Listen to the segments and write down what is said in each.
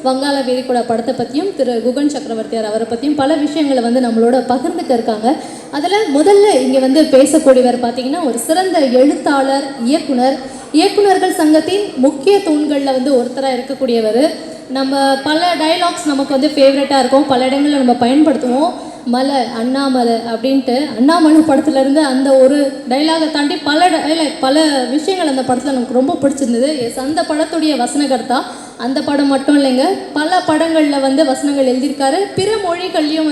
வங்காள விரிகுடா படத்தை பற்றியும் திரு குகன் சக்கரவர்த்தியார் அவரை பற்றியும் பல விஷயங்களை வந்து நம்மளோட பகிர்ந்துக்க இருக்காங்க. அதில் முதல்ல இங்கே பேசக்கூடியவர் பார்த்தீங்கன்னா ஒரு சிறந்த எழுத்தாளர், இயக்குனர்கள் சங்கத்தின் முக்கிய தூண்களில் ஒருத்தராக இருக்கக்கூடியவர். நம்ம பல டைலாக்ஸ் நமக்கு ஃபேவரட்டாக இருக்கும், பல இடங்களில் நம்ம பயன்படுத்துவோம். மலை அண்ணாமலை அப்படின்ட்டு அண்ணாமலை படத்துலேருந்து அந்த ஒரு டைலாகை தாண்டி பல விஷயங்கள் அந்த படத்தில் நமக்கு ரொம்ப பிடிச்சிருந்தது. அந்த படத்துடைய வசனகர்த்தா. அந்த படம் மட்டும் இல்லைங்க, பல படங்களில் வசனங்கள் எழுதியிருக்காரு. பிற மொழிகள்லையும்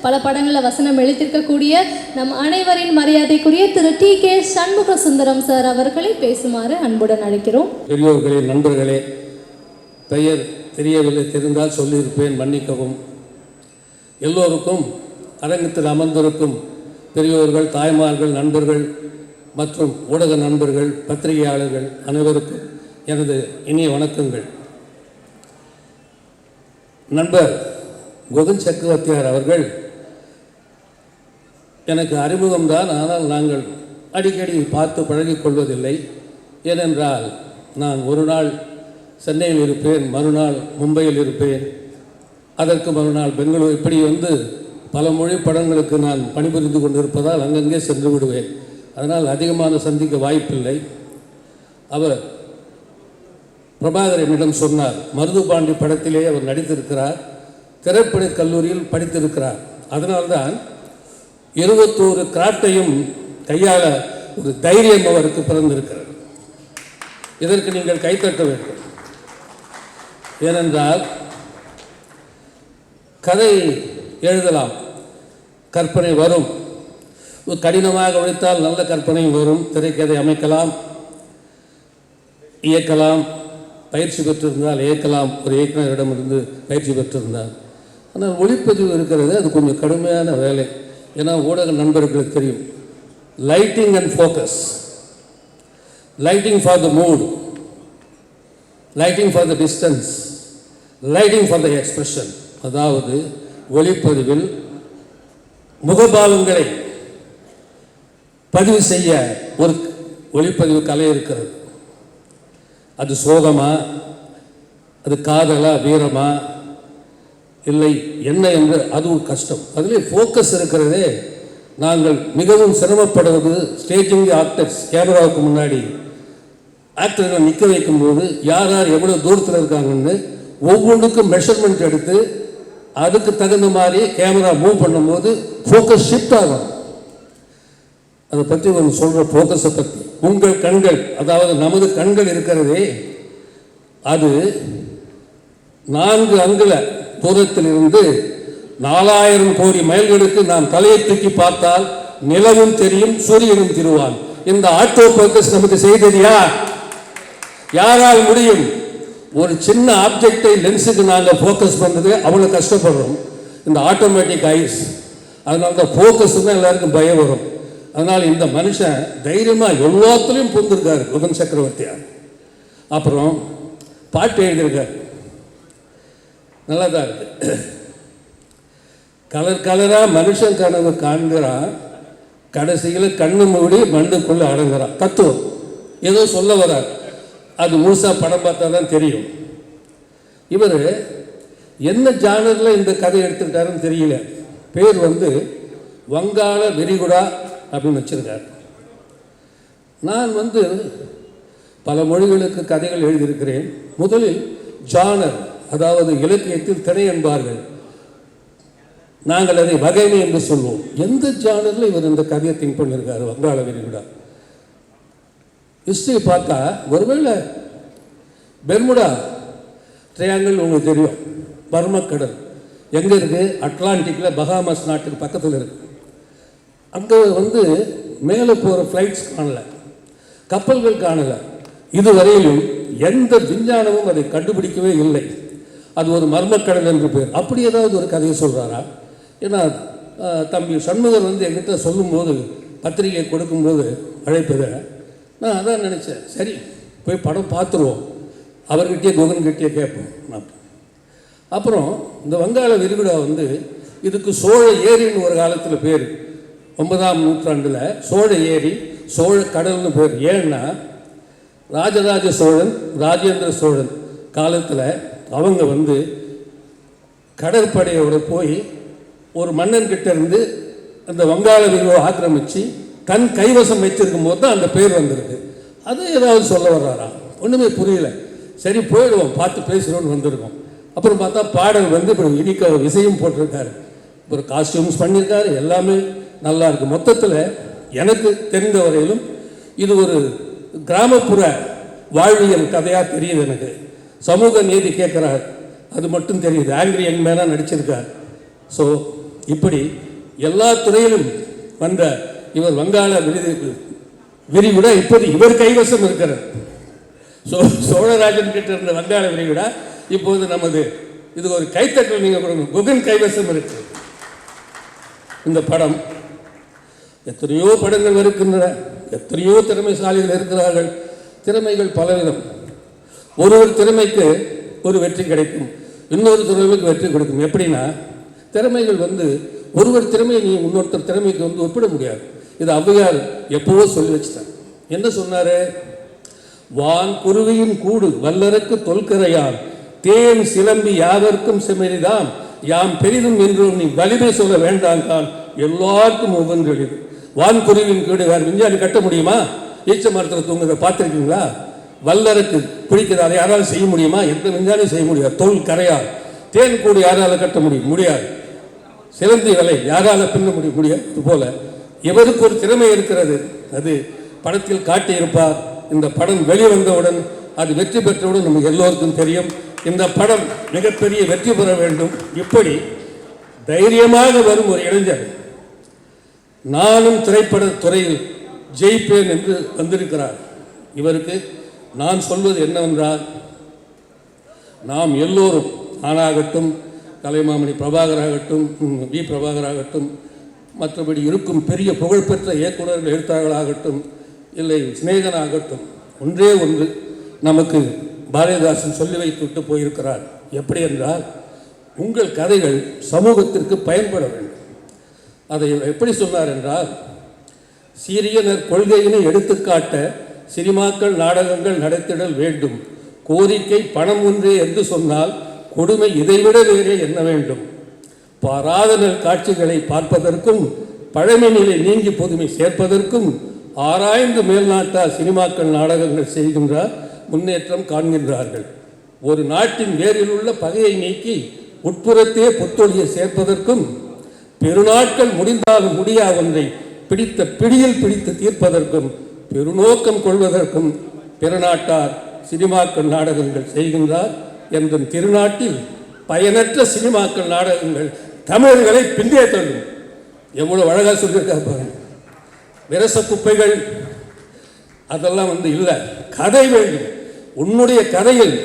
பல படங்களில் வசனம் எழுதியிருக்கக்கூடிய நம் அனைவரின் மரியாதைக்குரிய திரு டி.கே. சண்முக சுந்தரம் சார் அவர்களை பேசுமாறு அன்புடன் அழைக்கிறோம். பெரியோர்களே, நண்பர்களே, பெயர் தெரியவில்லை, தெரிந்தால் சொல்லியிருப்பேன், மன்னிக்கவும். எல்லோருக்கும் அரங்கத்தில் அமர்ந்திருக்கும் பெரியோர்கள், தாய்மார்கள், நண்பர்கள் மற்றும் ஊடக நண்பர்கள், பத்திரிகையாளர்கள் அனைவருக்கும் எனது இனிய வணக்கங்கள். நண்பர் குகன் சக்கரவர்த்தியார் அவர்கள் எனக்கு அறிமுகம்தான். ஆனால் நாங்கள் அடிக்கடி பார்த்து பழகிக் கொள்வதில்லை. ஏனென்றால் நான் ஒரு நாள் சென்னையில் இருப்பேன், மறுநாள் மும்பையில் இருப்பேன், அதற்கு மறுநாள் பெங்களூர், இப்படி பல மொழி படங்களுக்கு நான் பணிபுரிந்து கொண்டிருப்பதால் அங்கங்கே சென்று விடுவேன். அதனால் அதிகமான சந்திக்க வாய்ப்பில்லை. அவர் பிரபாகரனிடம் சொன்னார், மருதுபாண்டி படத்திலே அவர் நடித்திருக்கிறார், திரைப்படக் கல்லூரியில் படித்திருக்கிறார். அதனால்தான் 21 கிராஃப்டையும் கையாள ஒரு தைரியம் அவருக்கு பிறந்திருக்கிறது. இதற்கு நீங்கள் கைத்தட்ட வேண்டும். ஏனென்றால் கதை எழுதலாம், கற்பனை வரும். கடினமாக உழைத்தால் நல்ல கற்பனை வரும். திரைக்கதை அமைக்கலாம், இயக்கலாம், பயிற்சி பெற்றிருந்தால் இயக்கலாம், ஒரு இயக்குனரிடமிருந்து பயிற்சி பெற்றிருந்தால். ஆனால் ஒளிப்பதிவு இருக்கிறது, அது கொஞ்சம் கடுமையான வேலை. ஏன்னா ஊடக நண்பர்களுக்கு தெரியும், lighting and focus, lighting for the mood, lighting for the distance, lighting for the expression. அதாவது ஒளிப்பதிவில் முகபாவங்களை பதிவு செய்ய ஒரு ஒளிப்பதிவு கலை இருக்கிறது. அது சோகமா, அது காதலா, வீரமா, இல்லை என்ன என்று அது ஒரு கஷ்டம். அதிலே ஃபோக்கஸ் இருக்கிறதே. நாங்கள் மிகவும் சிரமப்படுவது ஸ்டேஜிங் ஆக்டர்ஸ், கேமராவுக்கு முன்னாடி ஆக்டர்கள் நிற்க வைக்கும்போது யார் யார் எவ்வளோ தூரத்தில் இருக்காங்கன்னு ஒவ்வொன்றுக்கும் மெஷர்மெண்ட் எடுத்து அதுக்கு தகுந்த மாதிரி கேமரா மூவ் பண்ணும்போது ஃபோக்கஸ் ஷிஃப்ட் ஆகும். அதை பற்றி ஒன்று சொல்கிற, ஃபோக்கஸை பற்றி. உங்கள் கண்கள், அதாவது நமது கண்கள் இருக்கிறதே, அது 4 அங்குல தூரத்தில் இருந்து 4000 கோடி மைல்களுக்கு நாம் தலையை தூக்கி பார்த்தால் நிலவும் தெரியும், சூரியனும் திருவான். இந்த ஆட்டோ ஃபோக்கஸ் நமக்கு செய்தது யாரால் முடியும்? ஒரு சின்ன ஆப்ஜெக்டை லென்ஸுக்கு நாங்கள் ஃபோக்கஸ் பண்ணுறது அவ்வளோ கஷ்டப்படுறோம். இந்த ஆட்டோமேட்டிக் ஐஸ், அதனால தான் ஃபோக்கஸ் தான் எல்லாருக்கும் பயம் வரும். அதனால் இந்த மனுஷன் தைரியமாக எல்லாத்துலேயும் புரிந்திருக்காரு குகன் சக்கரவர்த்தியார். அப்புறம் பாட்டு எழுதியிருக்கார், நல்லா தான் இருக்கு. கலர் கலராக மனுஷன் கனவு காண்கிறான், கடைசியில் கண்ணு மூடி மண்ணுக்குள்ளே அடங்குறான். தத்துவம் ஏதோ சொல்ல வரார். அது முழுசாக படம் பார்த்தா தான் தெரியும். இவர் என்ன ஜானரில் இந்த கதை எடுத்துக்கிட்டாருன்னு தெரியல. பேர் வங்காள விரிகுடா அப்படின்னு வச்சிருக்கார். நான் பல மொழிகளுக்கு கதைகள் எழுதியிருக்கிறேன். முதலில் ஜானர், அதாவது இலக்கியத்தில் திணை என்பார்கள், நாங்கள் அதை வகைமை என்று சொல்வோம். எந்த ஜானரில் இவர் இந்த கதையை திங்க் பண்ணியிருக்காரு? வங்காள விரிகுடா ஹிஸ்டரி பார்த்தா ஒருவேளை பெர்முடா ட்ரையாங்கிள் உங்களுக்கு தெரியும், பர்மக்கடல் எங்கே இருக்குது? அட்லாண்டிக்கில், பஹாமஸ் நாட்டுக்கு பக்கத்தில் இருக்குது. அங்கே மேலே போகிற ஃப்ளைட்ஸ் காணலை, கப்பல்கள் காணலை. இதுவரையிலும் எந்த விஞ்ஞானமும் அதை கண்டுபிடிக்கவே இல்லை. அது ஒரு மர்மக்கடல் என்று பேர். அப்படி ஏதாவது ஒரு கதையை சொல்கிறாரா? ஏன்னா தம்பி சண்முகர் என்கிட்ட சொல்லும்போது, பத்திரிகை கொடுக்கும்போது அழைப்பதை, நான் அதான் நினச்சேன், சரி போய் படம் பார்த்துருவோம், அவர்கிட்டயே குகன்கிட்டயே கேட்போம். அப்புறம் இந்த வங்காள விரிகுடா இதுக்கு சோழ ஏரின்னு ஒரு காலத்தில் பேர். 9ஆம் நூற்றாண்டில் சோழ ஏரி, சோழ கடல்னு பேர். ஏன்னா ராஜராஜ சோழன், ராஜேந்திர சோழன் காலத்தில் அவங்க வந்து கடற்படையோட போய் ஒரு மன்னன்கிட்ட இருந்து அந்த வங்காள விரிவை ஆக்கிரமித்து தன் கைவசம் வச்சிருக்கும் போது தான் அந்த பேர் வந்திருக்கு. அது ஏதாவது சொல்ல வர்றாராம், ஒன்றுமே புரியல. சரி போயிடுவோம், பார்த்து பேசுகிறோன்னு வந்திருக்கோம். அப்புறம் பார்த்தா பாடல் வந்து இப்போ இனிக்க இசையும் போட்டிருக்காரு, ஒரு காஸ்டியூம்ஸ் பண்ணியிருக்காரு, எல்லாமே நல்லா இருக்கு. மொத்தத்தில் எனக்கு தெரிந்த வரையிலும் இது ஒரு கிராமப்புற வாழ்வியல் கதையாக தெரியுது. எனக்கு சமூக நீதி கேட்குறார், அது மட்டும் தெரியுது. ஆங்கிரி யங் மேனாக நடிச்சிருக்கார். ஸோ இப்படி எல்லா துறையிலும் வந்த இவர் வங்காள விரிகுடா இப்போது இவர் கைவசம் இருக்கிறார். சோழராஜன் கிட்ட இருந்த வங்காள விரிகுடா இப்போது நமது, இது ஒரு கைத்தட்டல் நீங்கள் கொடுங்க, குகன் கைவசம் இருக்கு. இந்த படம், எத்தனையோ படங்கள் இருக்கின்றன, எத்தனையோ திறமைசாலிகள் இருக்கிறார்கள். திறமைகள் பலவிதம். ஒரு திறமைக்கு ஒரு வெற்றி கிடைக்கும், இன்னொரு திறமைக்கு வெற்றி கொடுக்கும். எப்படின்னா, திறமைகள் வந்து ஒருவர் திறமையை நீ இன்னொருத்தர் திறமைக்கு வந்து ஒப்பிட முடியாது. இது ஔவையார் எப்பவோ சொல்லி வச்சுட்டார். என்ன சொன்னாரு? வான் குருவியின் கூடு வல்லருக்கு தொல்கரையான் தேன் சிலம்பி யாவர்க்கும் செமரிதான் யாம் பெரிதும் என்றும் நீ வலிமை சொல்ல வேண்டாம் தான் எல்லாருக்கும் ஒவ்வொன்று எளிது. வான் குருவின் கூடு வேறு விஞ்ஞானி கட்ட முடியுமா? ஈச்ச மரத்தில் தூங்குறத பார்த்துருக்கீங்களா? வல்லருக்கு பிடிக்கிறது, அதை யாராலும் செய்ய முடியுமா? எந்த விஞ்ஞானியும் செய்ய முடியாது. தொல் கரையால் தேன் கூடு யாரால கட்ட முடியாது. சிலந்தி வலை யாரால பின்ன முடியாது. போல இவருக்கு ஒரு திறமை இருக்கிறது, அது படத்தில் காட்டியிருப்பார். இந்த படம் வெளிவந்தவுடன், அது வெற்றி பெற்றவுடன் நமக்கு எல்லோருக்கும் தெரியும். இந்த படம் மிகப்பெரிய வெற்றி பெற வேண்டும். இப்படி தைரியமாக வரும் ஒரு இளைஞர், நானும் திரைப்பட துறையில் ஜெயிப்பேன் என்று வந்திருக்கிறார். இவருக்கு நான் சொல்வது என்னவென்றால், நாம் எல்லோரும், ஆனாகட்டும், கலைமாமணி பிரபாகர் ஆகட்டும், வி பிரபாகர் ஆகட்டும், மற்றபடி இருக்கும் பெரிய புகழ்பெற்ற இயக்குநர்கள், எழுத்தாளர்களாகட்டும், இல்லை சிநேகன் ஆகட்டும், ஒன்றே ஒன்று நமக்கு பாரதிதாசன் சொல்லி வைத்துவிட்டு போயிருக்கிறார். எப்படி என்றால், உங்கள் கதைகள் சமூகத்திற்கு பயன்பட வேண்டும். அதை எப்படி சொன்னார் என்றால், சீரியனர் கொள்கையினை எடுத்துக்காட்ட சினிமாக்கள் நாடகங்கள் நடத்திடல் வேண்டும். கோரிக்கை பணம் ஒன்றே என்று சொன்னால் கொடுமை இதைவிட வேறே என்ன வேண்டும்? பாராத நல் காட்சிகளை பார்ப்பதற்கும் பழமை நிலை நீங்கி புதுமை சேர்ப்பதற்கும் ஆராய்ந்து மேல்நாட்டார் சினிமாக்கள் நாடகங்கள் செய்கின்றார், முன்னேற்றம் காண்கின்றார்கள். ஒரு நாட்டின் வேரில் உள்ள பகையை நீக்கி உட்புறத்தே புத்தொழியை சேர்ப்பதற்கும் பெருநாட்கள் முடிந்தாலும் முடியா ஒன்றை பிடித்த பிடியில் பிடித்து தீர்ப்பதற்கும் பெருநோக்கம் கொள்வதற்கும் பிறநாட்டார் சினிமாக்கள் நாடகங்கள் செய்கின்றார் என்ற திருநாட்டில் பயனற்ற சினிமாக்கள் நாடகங்கள் தமிழர்களை பின்னே தள்ளும். எவ்வளவு அழகா சொல்லியிருக்காரு பாருங்க. விரச குப்பைகள் அதெல்லாம் இல்லை, கதை வேண்டும். உன்னுடைய கதையில்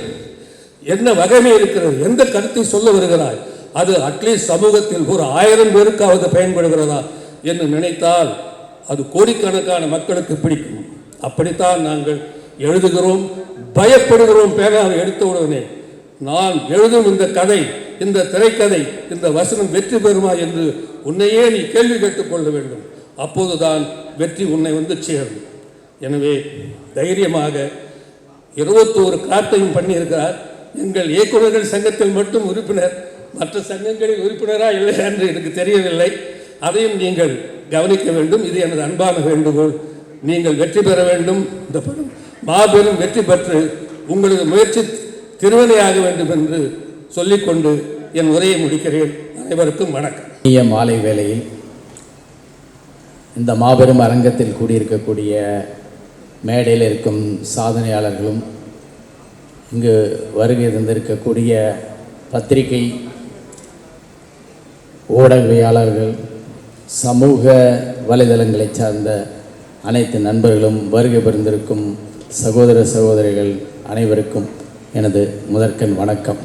என்ன வகைமை இருக்கிறது, எந்த கருத்தை சொல்ல வருகிறாய், அது அட்லீஸ்ட் சமூகத்தில் ஒரு 1000 பேருக்காவது பயன்படுகிறதா என்று நினைத்தால் அது கோடிக்கணக்கான மக்களுக்கு பிடிக்கும். அப்படித்தான் நாங்கள் எழுதுகிறோம், பயப்படுகிறோம். பேனாவை எடுத்த உடனே நான் எழுதும் இந்த கதை, இந்த திரைக்கதை, இந்த வசனம் வெற்றி பெறுமா என்று உன்னையே நீ கேள்வி கேட்டுக்கொள்ள வேண்டும். அப்போதுதான் வெற்றி உன்னை வந்து சேரும். எனவே தைரியமாக 21 கார்ட்டையும் பண்ணியிருக்கிறார். எங்கள் இயக்குநர்கள் சங்கத்தில் மட்டும் உறுப்பினர், மற்ற சங்கங்களில் உறுப்பினராக இல்லை என்று எனக்கு தெரியவில்லை. அதையும் நீங்கள் கவனிக்க வேண்டும். இது எனது அன்பான வேண்டுகோள். நீங்கள் வெற்றி பெற வேண்டும். இந்த படம் மாபெரும் வெற்றி பெற்று உங்களது முயற்சி திருவினையாக வேண்டும் என்று சொல்லிக்கொண்டு என் உரையை முடிக்கிறேன். அனைவருக்கும் வணக்கம். மாலை வேளையில் இந்த மாபெரும் அரங்கத்தில் கூடியிருக்கக்கூடிய மேடையில் இருக்கும் சாதனையாளர்களும், இங்கு வருகை தந்திருக்கக்கூடிய பத்திரிகை ஊடகவியலாளர்கள், சமூக வலைதளங்களை சார்ந்த அனைத்து நண்பர்களும், வருகை புரிந்திருக்கும் சகோதர சகோதரிகள் அனைவருக்கும் எனது முதற்கண் வணக்கம்.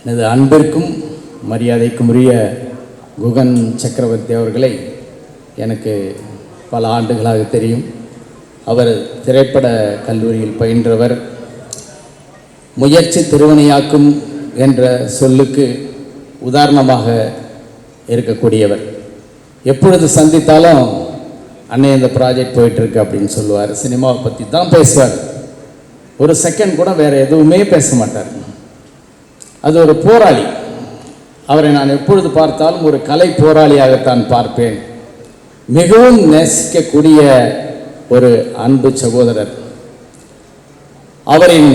எனது அன்பிற்கும் மரியாதைக்கும் உரிய குகன் சக்கரவர்த்தி அவர்களை எனக்கு பல ஆண்டுகளாக தெரியும். அவர் திரைப்பட கல்லூரியில் பயின்றவர். முயற்சி திருவினையாக்கும் என்ற சொல்லுக்கு உதாரணமாக இருக்கக்கூடியவர். எப்பொழுது சந்தித்தாலும் அண்ணே இந்த ப்ராஜெக்ட் போயிட்டுருக்கு அப்படின்னு சொல்லுவார். சினிமாவை பற்றி தான் பேசுவார். ஒரு செகண்ட் கூட வேறு எதுவுமே பேச மாட்டார். அது ஒரு போராளி. அவரை நான் எப்பொழுது பார்த்தாலும் ஒரு கலை போராளியாகத்தான் பார்ப்பேன். மிகவும் நேசிக்கக்கூடிய ஒரு அன்பு சகோதரர். அவரின்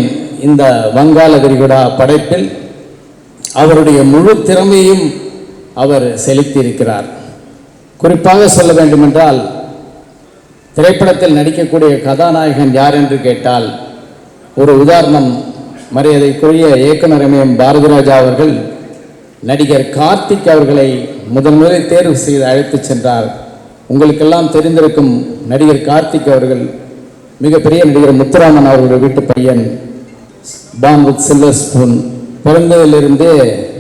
இந்த வங்காள விரிகுடா படைப்பில் அவருடைய முழு திறமையும் அவர் செலுத்தியிருக்கிறார். குறிப்பாக சொல்ல வேண்டுமென்றால், திரைப்படத்தில் நடிக்கக்கூடிய கதாநாயகன் யார் என்று கேட்டால், ஒரு உதாரணம், மரியாதைக்குரிய இயக்குனர் எம் பாரதிராஜா அவர்கள் நடிகர் கார்த்திக் அவர்களை முதலில் தேர்வு செய்து அழைத்து சென்றார். உங்களுக்கெல்லாம் தெரிந்திருக்கும் நடிகர் கார்த்திக் அவர்கள் மிகப்பெரிய நடிகர் முத்துராமன் அவர்களுடைய வீட்டு பையன், பான் வித் சில்வர் ஸ்பூன், பிறந்ததிலிருந்தே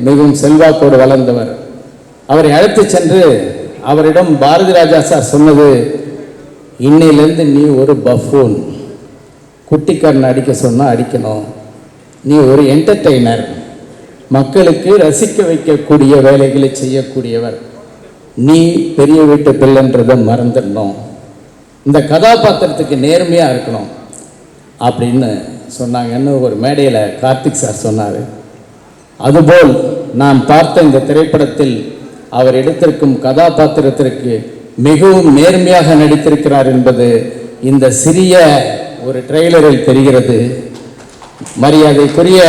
மிகவும் செல்வாக்கோடு வளர்ந்தவர். அவரை அழைத்து சென்று அவரிடம் பாரதி ராஜா சார் சொன்னது, இன்னையிலேருந்து நீ ஒரு பஃபூன், குட்டிக்காரனை அடிக்க சொன்னால் அடிக்கணும், நீ ஒரு என்டர்டெய்னர், மக்களுக்கு ரசிக்க வைக்கக்கூடிய வேலைகளை செய்யக்கூடியவர், நீ பெரிய வீட்டு பிள்ளைன்றதை மறந்துடணும், இந்த கதாபாத்திரத்துக்கு நேர்மையாக இருக்கணும் அப்படின்னு சொன்னாங்கன்னு ஒரு மேடையில் கார்த்திக் சார் சொன்னார். அதுபோல் நான் பார்த்த இந்த திரைப்படத்தில் அவர் எடுத்திருக்கும் கதாபாத்திரத்திற்கு மிகவும் நேர்மையாக நடித்திருக்கிறார் என்பது இந்த சிறிய ஒரு ட்ரெய்லரில் தெரிகிறது. மரியாதைக்குரிய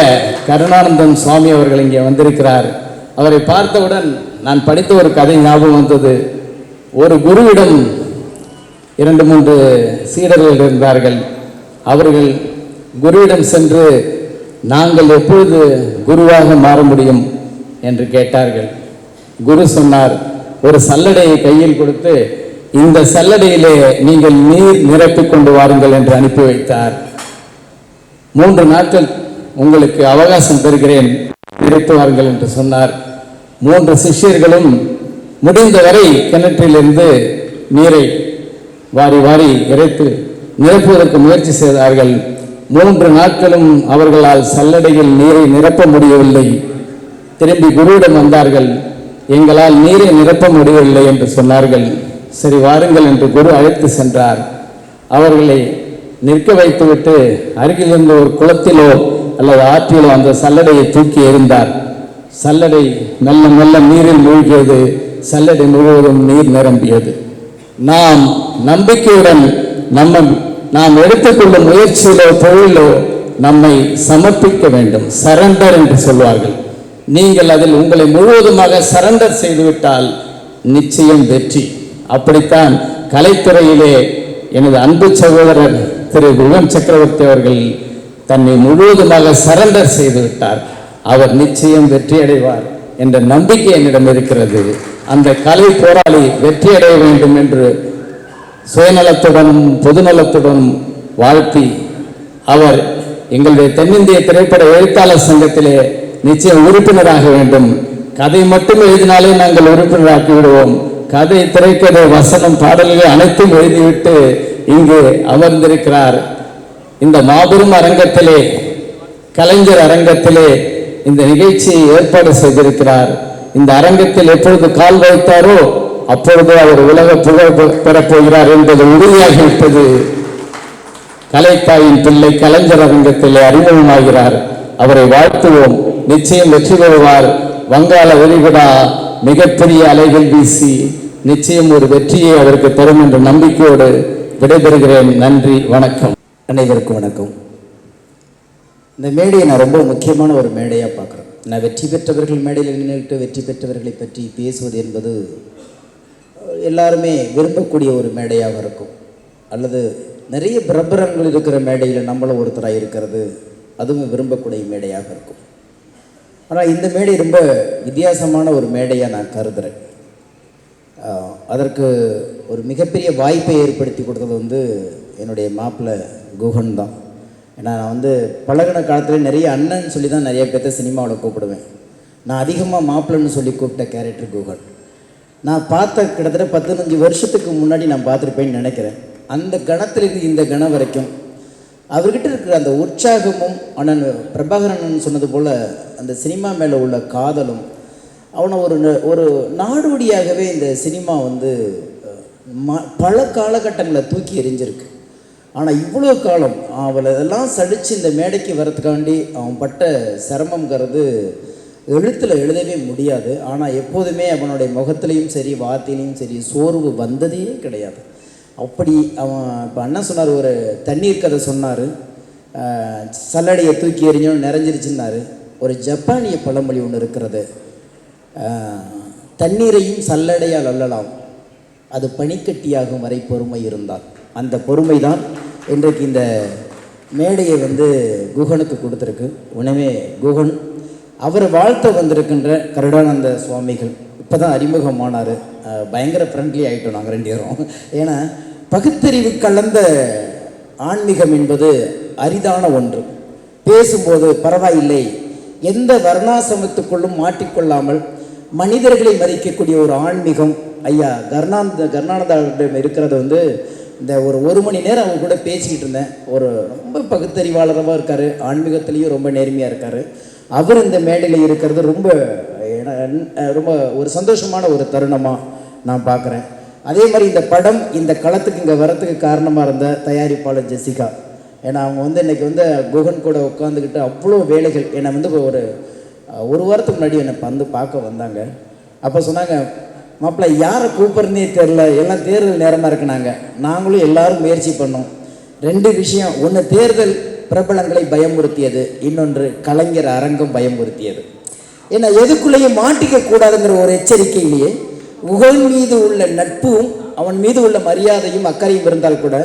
கருணானந்தன் சுவாமி அவர்கள் இங்கே வந்திருக்கிறார். அவரை பார்த்தவுடன் நான் படித்த ஒரு கதை ஞாபகம் வந்தது. ஒரு குருவிடம் 2-3 சீடர்கள் இருந்தார்கள். அவர்கள் குருவிடம் சென்று, நாங்கள் எப்பொழுது குருவாக மாற முடியும் என்று கேட்டார்கள். குரு சொன்னார், ஒரு சல்லடையை கையில் கொடுத்து, இந்த சல்லடையிலே நீங்கள் நீர் நிரப்பிக் கொண்டு வாருங்கள் என்று அனுப்பி வைத்தார். 3 நாட்கள் உங்களுக்கு அவகாசம் தருகிறேன், நிரப்பி வாருங்கள் என்று சொன்னார். 3 சிஷ்யர்களும் முடிந்தவரை கிணற்றிலிருந்து நீரை வாரி வாரி இறைத்து நிரப்புவதற்கு முயற்சி செய்தார்கள். 3 நாட்களும் அவர்களால் சல்லடையில் நீரை நிரப்ப முடியவில்லை. திரும்பி குருவிடம் வந்தார்கள். எங்களால் நீரை நிரப்ப முடியவில்லை என்று சொன்னார்கள். சரி வாருங்கள் என்று குரு அழைத்து சென்றார். அவர்களை நிற்க வைத்துவிட்டு அருகில் இருந்த ஒரு குளத்திலோ அல்லது ஆற்றிலோ அந்த சல்லடையை தூக்கி எறிந்தார். சல்லடை மெல்ல மெல்ல நீரில் மூழ்கியது. சல்லடை முழுவதும் நீர் நிரம்பியது. நாம் நம்பிக்கையுடன் நாம் எடுத்துக்கொள்ளும் முயற்சியிலோ தொழிலோ நம்மை சமர்ப்பிக்க வேண்டும். சரண்டர் என்று சொல்வார்கள். நீங்கள் அதில் உங்களை முழுவதுமாக சரண்டர் செய்துவிட்டால் நிச்சயம் வெற்றி. அப்படித்தான் கலைத்துறையிலே எனது அன்பு சகோதரர் திரு குகன் சக்கரவர்த்தி அவர்கள் தன்னை முழுவதுமாக சரண்டர் செய்துவிட்டார். அவர் நிச்சயம் வெற்றி அடைவார் என்ற நம்பிக்கை என்னிடம் இருக்கிறது. அந்த கலை போராளி வெற்றி அடைய வேண்டும் என்று சுயநலத்துடன் பொதுநலத்துடன் வாழ்த்தி, அவர் எங்களுடைய தென்னிந்திய திரைப்பட எழுத்தாளர் சங்கத்திலே நிச்சயம் உறுப்பினராக வேண்டும். கதை மட்டும் எழுதினாலே நாங்கள் உறுப்பினராக்கி விடுவோம். கதை, திரைக்கதை, வசனம், பாடல்கள் அனைத்தும் எழுதிவிட்டு இங்கு அமர்ந்திருக்கிறார். இந்த மாபெரும் அரங்கத்திலே, கலைஞர் அரங்கத்திலே இந்த நிகழ்ச்சியை ஏற்பாடு செய்திருக்கிறார். இந்த அரங்கத்தில் எப்பொழுது கால் வைத்தாரோ அப்பொழுது அவர் உலக புகழ் பெறப்போகிறார் என்பது உறுதியாகிவிட்டது. கலைத்தாயின் பிள்ளை கலைஞர் அரங்கத்திலே அறிமுகமாகிறார். அவரை வாழ்த்துவோம். நிச்சயம் வெற்றி பெறுவார். வங்காள விரிகுடா மிகப்பெரிய அலைகள் வீசி நிச்சயம் ஒரு வெற்றியை அவருக்கு தரும் என்ற நம்பிக்கையோடு விடைபெறுகிறேன். நன்றி, வணக்கம். அனைவருக்கும் வணக்கம். இந்த மேடையை நான் ரொம்ப முக்கியமான ஒரு மேடையாக பார்க்குறேன். நான் வெற்றி பெற்றவர்கள் மேடையில் நின்றுட்டு வெற்றி பெற்றவர்களை பற்றி பேசுவது என்பது எல்லாருமே விரும்பக்கூடிய ஒரு மேடையாக இருக்கும். அல்லது நிறைய பிரபலங்கள் இருக்கிற மேடையில் நம்மளும் ஒருத்தராக இருக்கிறது, அதுவும் விரும்பக்கூடிய மேடையாக இருக்கும். ஆனால் இந்த மேடை ரொம்ப வித்தியாசமான ஒரு மேடையாக நான் கருதுகிறேன். அதற்கு ஒரு மிகப்பெரிய வாய்ப்பை ஏற்படுத்தி கொடுத்தது என்னுடைய மாப்பிள்ளை குகன் தான். ஏன்னா நான் பழகின காலத்தில் நிறைய அண்ணன் சொல்லி தான் நிறைய பேர்த்த சினிமாவில் கூப்பிடுவேன். நான் அதிகமாக மாப்பிள்ளைன்னு சொல்லி கூப்பிட்ட கேரக்டர் குகன். நான் பார்த்த கிட்டத்தட்ட 15 வருஷத்துக்கு முன்னாடி நான் பார்த்துருப்பேன்னு நினைக்கிறேன். அந்த கணத்திலிருந்து இந்த கணம் வரைக்கும் அவர்கிட்ட இருக்கிற அந்த உற்சாகமும், அண்ணன் பிரபாகரன் சொன்னது போல் அந்த சினிமா மேலே உள்ள காதலும், அவனை ஒரு நாடோடியாகவே இந்த சினிமா பல காலகட்டங்களை தூக்கி எறிஞ்சிருக்கு. ஆனால் இவ்வளோ காலம் அவளை இதெல்லாம் சடித்து இந்த மேடைக்கு வரத்துக்காண்டி அவன் பட்ட சிரமங்கிறது எழுத்தில் எழுதவே முடியாது. ஆனால் எப்போதுமே அவனுடைய முகத்துலேயும் சரி வார்த்தையிலையும் சரி சோர்வு வந்ததே கிடையாது. அப்படி அவன் இப்போ அண்ணன் சொன்னார், ஒரு தண்ணீர் கதை சொன்னார், சல்லடையை தூக்கி எறிஞ்சோன்னு நிறைஞ்சிருச்சுன்னாரு. ஒரு ஜப்பானிய பழமொழி ஒன்று இருக்கிறது, தண்ணீரையும் சல்லடையால் அள்ளலாம், அது பனிக்கட்டியாகும் வரை பொறுமை இருந்தால். அந்த பொறுமை தான் இன்றைக்கு இந்த மேடையை குகனுக்கு கொடுத்துருக்கு. உடனே குகன் அவரை வாழ்த்த வந்திருக்கின்ற கருடானந்த சுவாமிகள் இப்போ தான் அறிமுகமானார். பயங்கர ஃப்ரெண்ட்லி ஆகிட்டோம் நாங்கள் 2 பேரும். ஏன்னா பகுத்தறிவு கலந்த ஆன்மீகம் என்பது அரிதான ஒன்று. பேசும்போது பரவாயில்லை, எந்த வர்ணாசிரமத்துக்குள்ளும் மாட்டிக்கொள்ளாமல் மனிதர்களை மதிக்கக்கூடிய ஒரு ஆன்மீகம் ஐயா கருணானந்தம் இருக்கிறது இந்த ஒரு மணி நேரம் அவங்க கூட பேசிக்கிட்டு இருந்தேன். ஒரு ரொம்ப பகுத்தறிவாளராக இருக்கார், ஆன்மீகத்துலேயும் ரொம்ப நேர்மையாக இருக்கார். அவர் இந்த மேடையில் இருக்கிறது ரொம்ப ரொம்ப ஒரு சந்தோஷமான ஒரு தருணமாக நான் பார்க்குறேன். அதே மாதிரி இந்த படம் இந்த களத்துக்கு இங்கே வரத்துக்கு காரணமாக இருந்த தயாரிப்பாளர் ஜெசிகா. ஏன்னா அவங்க இன்றைக்கி குகன் கூட உட்காந்துக்கிட்டு அவ்வளோ வேலைகள். என்னை ஒரு வாரத்துக்கு முன்னாடி என்னை பார்க்க வந்தாங்க. அப்போ சொன்னாங்க, மாப்பிள்ளை யாரை கூப்பிட்றனே தெரில, எல்லாம் தேர்தல் நேரமாக இருக்குனாங்க. நாங்களும் எல்லோரும் முயற்சி பண்ணோம். 2 விஷயம், ஒன்று தேர்தல் பிரபலங்களை பயமுறுத்தியது, இன்னொன்று கலைஞர் அரங்கம் பயமுறுத்தியது. ஏன்னா எதுக்குள்ளேயும் மாட்டிக்க கூடாதுங்கிற ஒரு எச்சரிக்கையிலேயே உகன் மீது உள்ள நட்பும் அவன் மீது உள்ள மரியாதையும் அக்கறையும் இருந்தால் கூட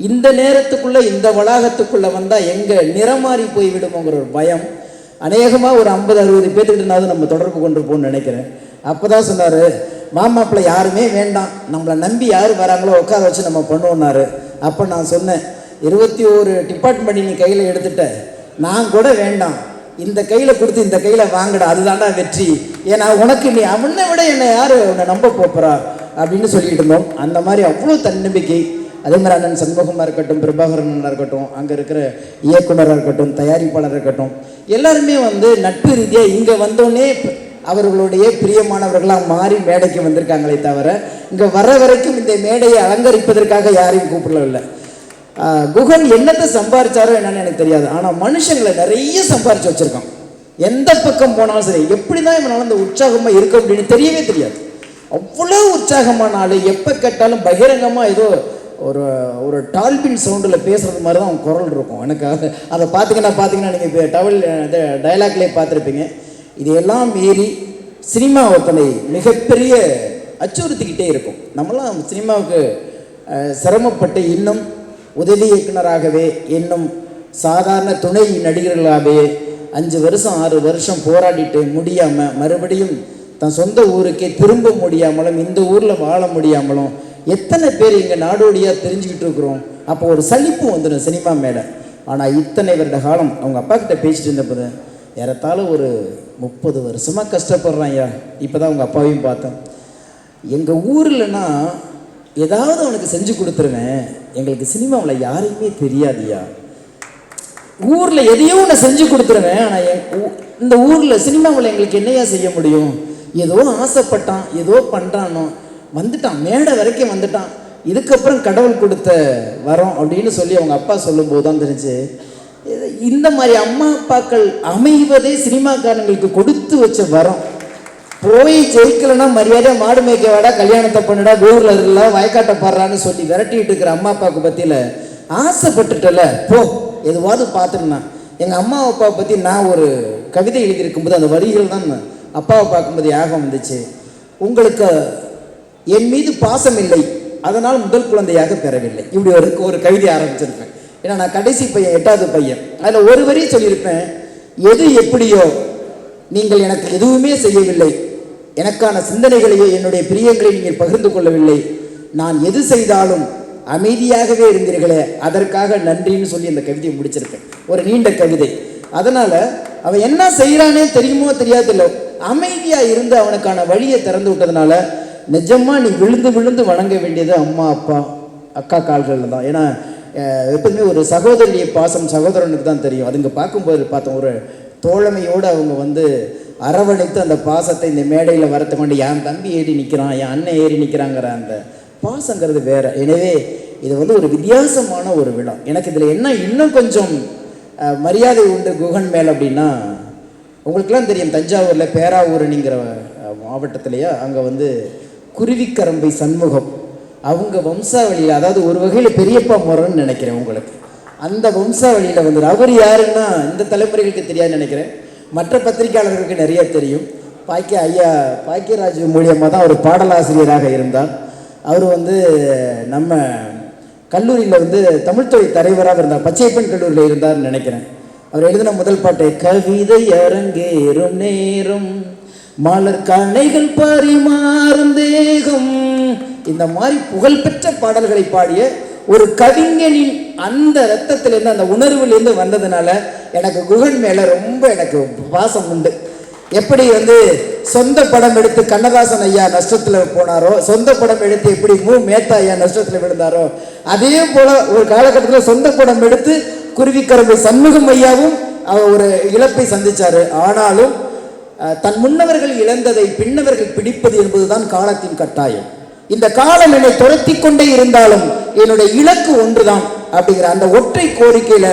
இந்த நேரத்துக்குள்ளே இந்த வளாகத்துக்குள்ளே வந்தால் எங்கே நிறமாறி போய்விடுமோங்கிற ஒரு பயம் அநேகமாக ஒரு 50-60 பேர்த்துக்கிட்டனாவது நம்ம தொடர்பு கொண்டு போகணும்னு நினைக்கிறேன். அப்போ தான் சொன்னார், மாமாப்பிள்ளை யாருமே வேண்டாம், நம்மளை நம்பி யார் வராங்களோ உட்கார வச்சு நம்ம பண்ணுவோன்னாரு. அப்போ நான் சொன்னேன், 21 டிபார்ட்மெண்ட் நீ கையில் எடுத்துட்ட, நான் கூட வேண்டாம், இந்த கையில் கொடுத்து இந்த கையில் வாங்கடா, அதுதான்டா வெற்றி. ஏன்னா உனக்கு நீ அவனை விட என்னை யார் உன்னை நம்ப போகிறா அப்படின்னு சொல்லிட்டு இருந்தோம். அந்த மாதிரி அவ்வளோ தன்னம்பிக்கை. அதே மாதிரி அண்ணன் சண்முகமாக இருக்கட்டும், பிரபாகரனாக இருக்கட்டும், அங்கே இருக்கிற இயக்குனராக இருக்கட்டும், தயாரிப்பாளராக இருக்கட்டும், எல்லாருமே நட்பு ரீதியாக இங்கே வந்தோடனே அவர்களுடைய பிரியமானவர்களாக மாறி மேடைக்கு வந்திருக்காங்களே தவிர இங்கே வர வரைக்கும் இந்த மேடையை அலங்கரிப்பதற்காக யாரையும் கூப்பிடவில்லை. குகன் என்னத்தை சம்பாரிச்சாரோ என்னன்னு எனக்கு தெரியாது, ஆனால் மனுஷங்களை நிறைய சம்பாரிச்சு வச்சுருக்கான். எந்த பக்கம் போனாலும் சரி, எப்படி தான் இவனால் அந்த உற்சாகமாக இருக்க அப்படின்னு தெரியவே தெரியாது. அவ்வளோ உற்சாகமான ஆள், எப்போ கேட்டாலும் பகிரங்கமாக ஏதோ ஒரு டால்பின் சவுண்டில் பேசுகிறது மாதிரி தான் அவன் குரல் இருக்கும். எனக்கு அதை பார்த்தீங்கன்னா நீங்கள் இப்போ டயலாக்லேயே பார்த்துருப்பீங்க. இதையெல்லாம் மீறி சினிமா ஒருத்தனை மிகப்பெரிய அச்சுறுத்திக்கிட்டே இருக்கும். நம்மளாம் சினிமாவுக்கு சிரமப்பட்டு இன்னும் உதவி இயக்குனராகவே, இன்னும் சாதாரண துணை நடிகர்களாகவே 5 வருஷம் 6 வருஷம் போராடிட்டு முடியாமல் மறுபடியும் தன் சொந்த ஊருக்கே திரும்ப முடியாமலும் இந்த ஊரில் வாழ முடியாமலும் எத்தனை பேர் இங்கே நாடோடியாக தெரிஞ்சுக்கிட்டு இருக்கிறோம். அப்போ ஒரு சலிப்பு வந்துடும் சினிமா மேலே. ஆனால் இத்தனை வருட காலம் அவங்க அப்பா கிட்ட பேசிட்டு இருந்தபோது ஏறத்தாழ ஒரு 30 வருஷமாக கஷ்டப்படுறான் ஐயா. இப்போ தான் அவங்க அப்பாவையும் பார்த்தேன். எங்கள் ஊரில்னா ஏதாவது அவனுக்கு செஞ்சு கொடுத்துருவேன், எங்களுக்கு சினிமாவில் யாரையுமே தெரியாதுயா. ஊரில் எதையோ ஒன்று செஞ்சு கொடுத்துருவேன், ஆனால் இந்த ஊரில் சினிமாவில் எங்களுக்கு என்னையா செய்ய முடியும்? ஏதோ ஆசைப்பட்டான், ஏதோ பண்ணுறானோ, வந்துட்டான், மேடை வரைக்கும் வந்துட்டான், இதுக்கப்புறம் கடவுள் கொடுத்த வரோம் அப்படின்னு சொல்லி அவங்க அப்பா சொல்லும்போது தான் தெரிஞ்சு, இந்த மாதிரி அம்மா அப்பாக்கள் அமைவதே சினிமாக்காரங்களுக்கு கொடுத்து வச்ச வரம். போய் ஜெயிக்கலைன்னா மரியாதையாக மாடு மேய்க்க வாடா, கல்யாணத்தை பண்ணுடா, ஊரில் இருக்கலாம், வயக்காட்டை பாடுறான்னு சொல்லி விரட்டிட்டு இருக்கிற அம்மா அப்பாவுக்கு பற்றியில் ஆசைப்பட்டுட்டல போ எதுவாவது பார்த்துருந்தான். எங்கள் அம்மா அப்பாவை பற்றி நான் ஒரு கவிதை எழுதியிருக்கும்போது அந்த வரிகள் தான் அப்பாவை பார்க்கும்போது யாகம் வந்துச்சு. உங்களுக்கு என் மீது பாசம் இல்லை, அதனால் முதல் குழந்தையாக பெறவில்லை. இப்படி ஒரு கவிதை ஆரம்பிச்சிருப்பேன். ஏன்னா நான் கடைசி பையன், 8வது பையன். அதில் ஒரு வரி சொல்லியிருப்பேன், எது எப்படியோ நீங்கள் எனக்கு எதுவுமே செய்யவில்லை, எனக்கான சிந்தனைகளையோ என்னுடைய பிரியங்களை நீங்கள் பகிர்ந்து கொள்ளவில்லை, நான் எது செய்தாலும் அமைதியாகவே இருந்தீர்களே, அதற்காக நன்றின்னு சொல்லி அந்த கவிதையை முடிச்சிருப்பேன். ஒரு நீண்ட கவிதை. அதனால் அவன் என்ன செய்கிறானே தெரியுமோ தெரியாதில்லை, அமைதியாக இருந்து அவனுக்கான வழியை திறந்து விட்டதுனால நிஜமாக நீ விழுந்து விழுந்து வணங்க வேண்டியது அம்மா அப்பா அக்கா கால்களில் தான். ஏன்னா எப்பவுமே ஒரு சகோதரிய பாசம் சகோதரனுக்கு தான் தெரியும். அதுங்க பார்க்கும்போது பார்த்தோம், ஒரு தோழமையோடு அவங்க அரவணைத்து அந்த பாசத்தை இந்த மேடையில் வரத்து கொண்டு என் தம்பி ஏறி நிற்கிறான், என் அண்ணன் ஏறி நிற்கிறாங்கிற அந்த பாசங்கிறது வேறு. எனவே இது வந்து ஒரு வித்தியாசமான ஒரு விழா. எனக்கு இதில் என்ன இன்னும் கொஞ்சம் மரியாதை உண்டு குகன் மேல் அப்படின்னா, உங்களுக்கெல்லாம் தெரியும் தஞ்சாவூரில் பேராவூரணிங்கிற மாவட்டத்திலேயே அங்கே வந்து குருவிக்கரம்பை சண்முகம் அவங்க வம்சாவளியில், அதாவது ஒரு வகையில் பெரியப்பா முறைன்னு நினைக்கிறேன் உங்களுக்கு, அந்த வம்சாவளியில் வந்து அவர் யாருன்னா இந்த தலைமுறைகளுக்கு தெரியாதுன்னு நினைக்கிறேன், மற்ற பத்திரிகையாளர்களுக்கு நிறைய தெரியும். பாக்கியராஜ் மூலியமாக தான் அவர் பாடலாசிரியராக இருந்தார். அவர் வந்து நம்ம கல்லூரியில் வந்து தமிழ்துறை தலைவராக இருந்தார், பச்சைப்பன் கல்லூரியில் இருந்தார்னு நினைக்கிறேன். அவர் எழுதின முதல் பாட்டு கவிதை அரங்கேறும் நேரம் மலர் கணைகள் பரிமாறும் தேகம், இந்த மாதிரி புகழ்பெற்ற பாடல்களை பாடிய ஒரு கவிஞனின் அந்த ரத்தத்திலேருந்து அந்த உணர்வுலேருந்து வந்ததுனால எனக்கு குகன் மேலே ரொம்ப எனக்கு பாசம் உண்டு. எப்படி வந்து சொந்த படம் எடுத்து கண்ணதாசன் ஐயா நஷ்டத்தில் போனாரோ, சொந்த படம் எடுத்து எப்படி மேத்தா ஐயா நஷ்டத்தில் விழுந்தாரோ, அதே போல் ஒரு காலகட்டத்தில் சொந்த படம் எடுத்து குருவிக்கரம்பை சண்முகம் ஐயாவும் ஒரு இழப்பை சந்திச்சார். ஆனாலும் தன் முன்னவர்கள் இழந்ததை பின்னவர்கள் பிடிப்பது என்பதுதான் காலத்தின் கட்டாயம். இந்த காலம் என்னை துரத்தி கொண்டே இருந்தாலும் என்னுடைய இலக்கு ஒன்றுதான் அப்படிங்கிற அந்த ஒற்றை கோரிக்கையில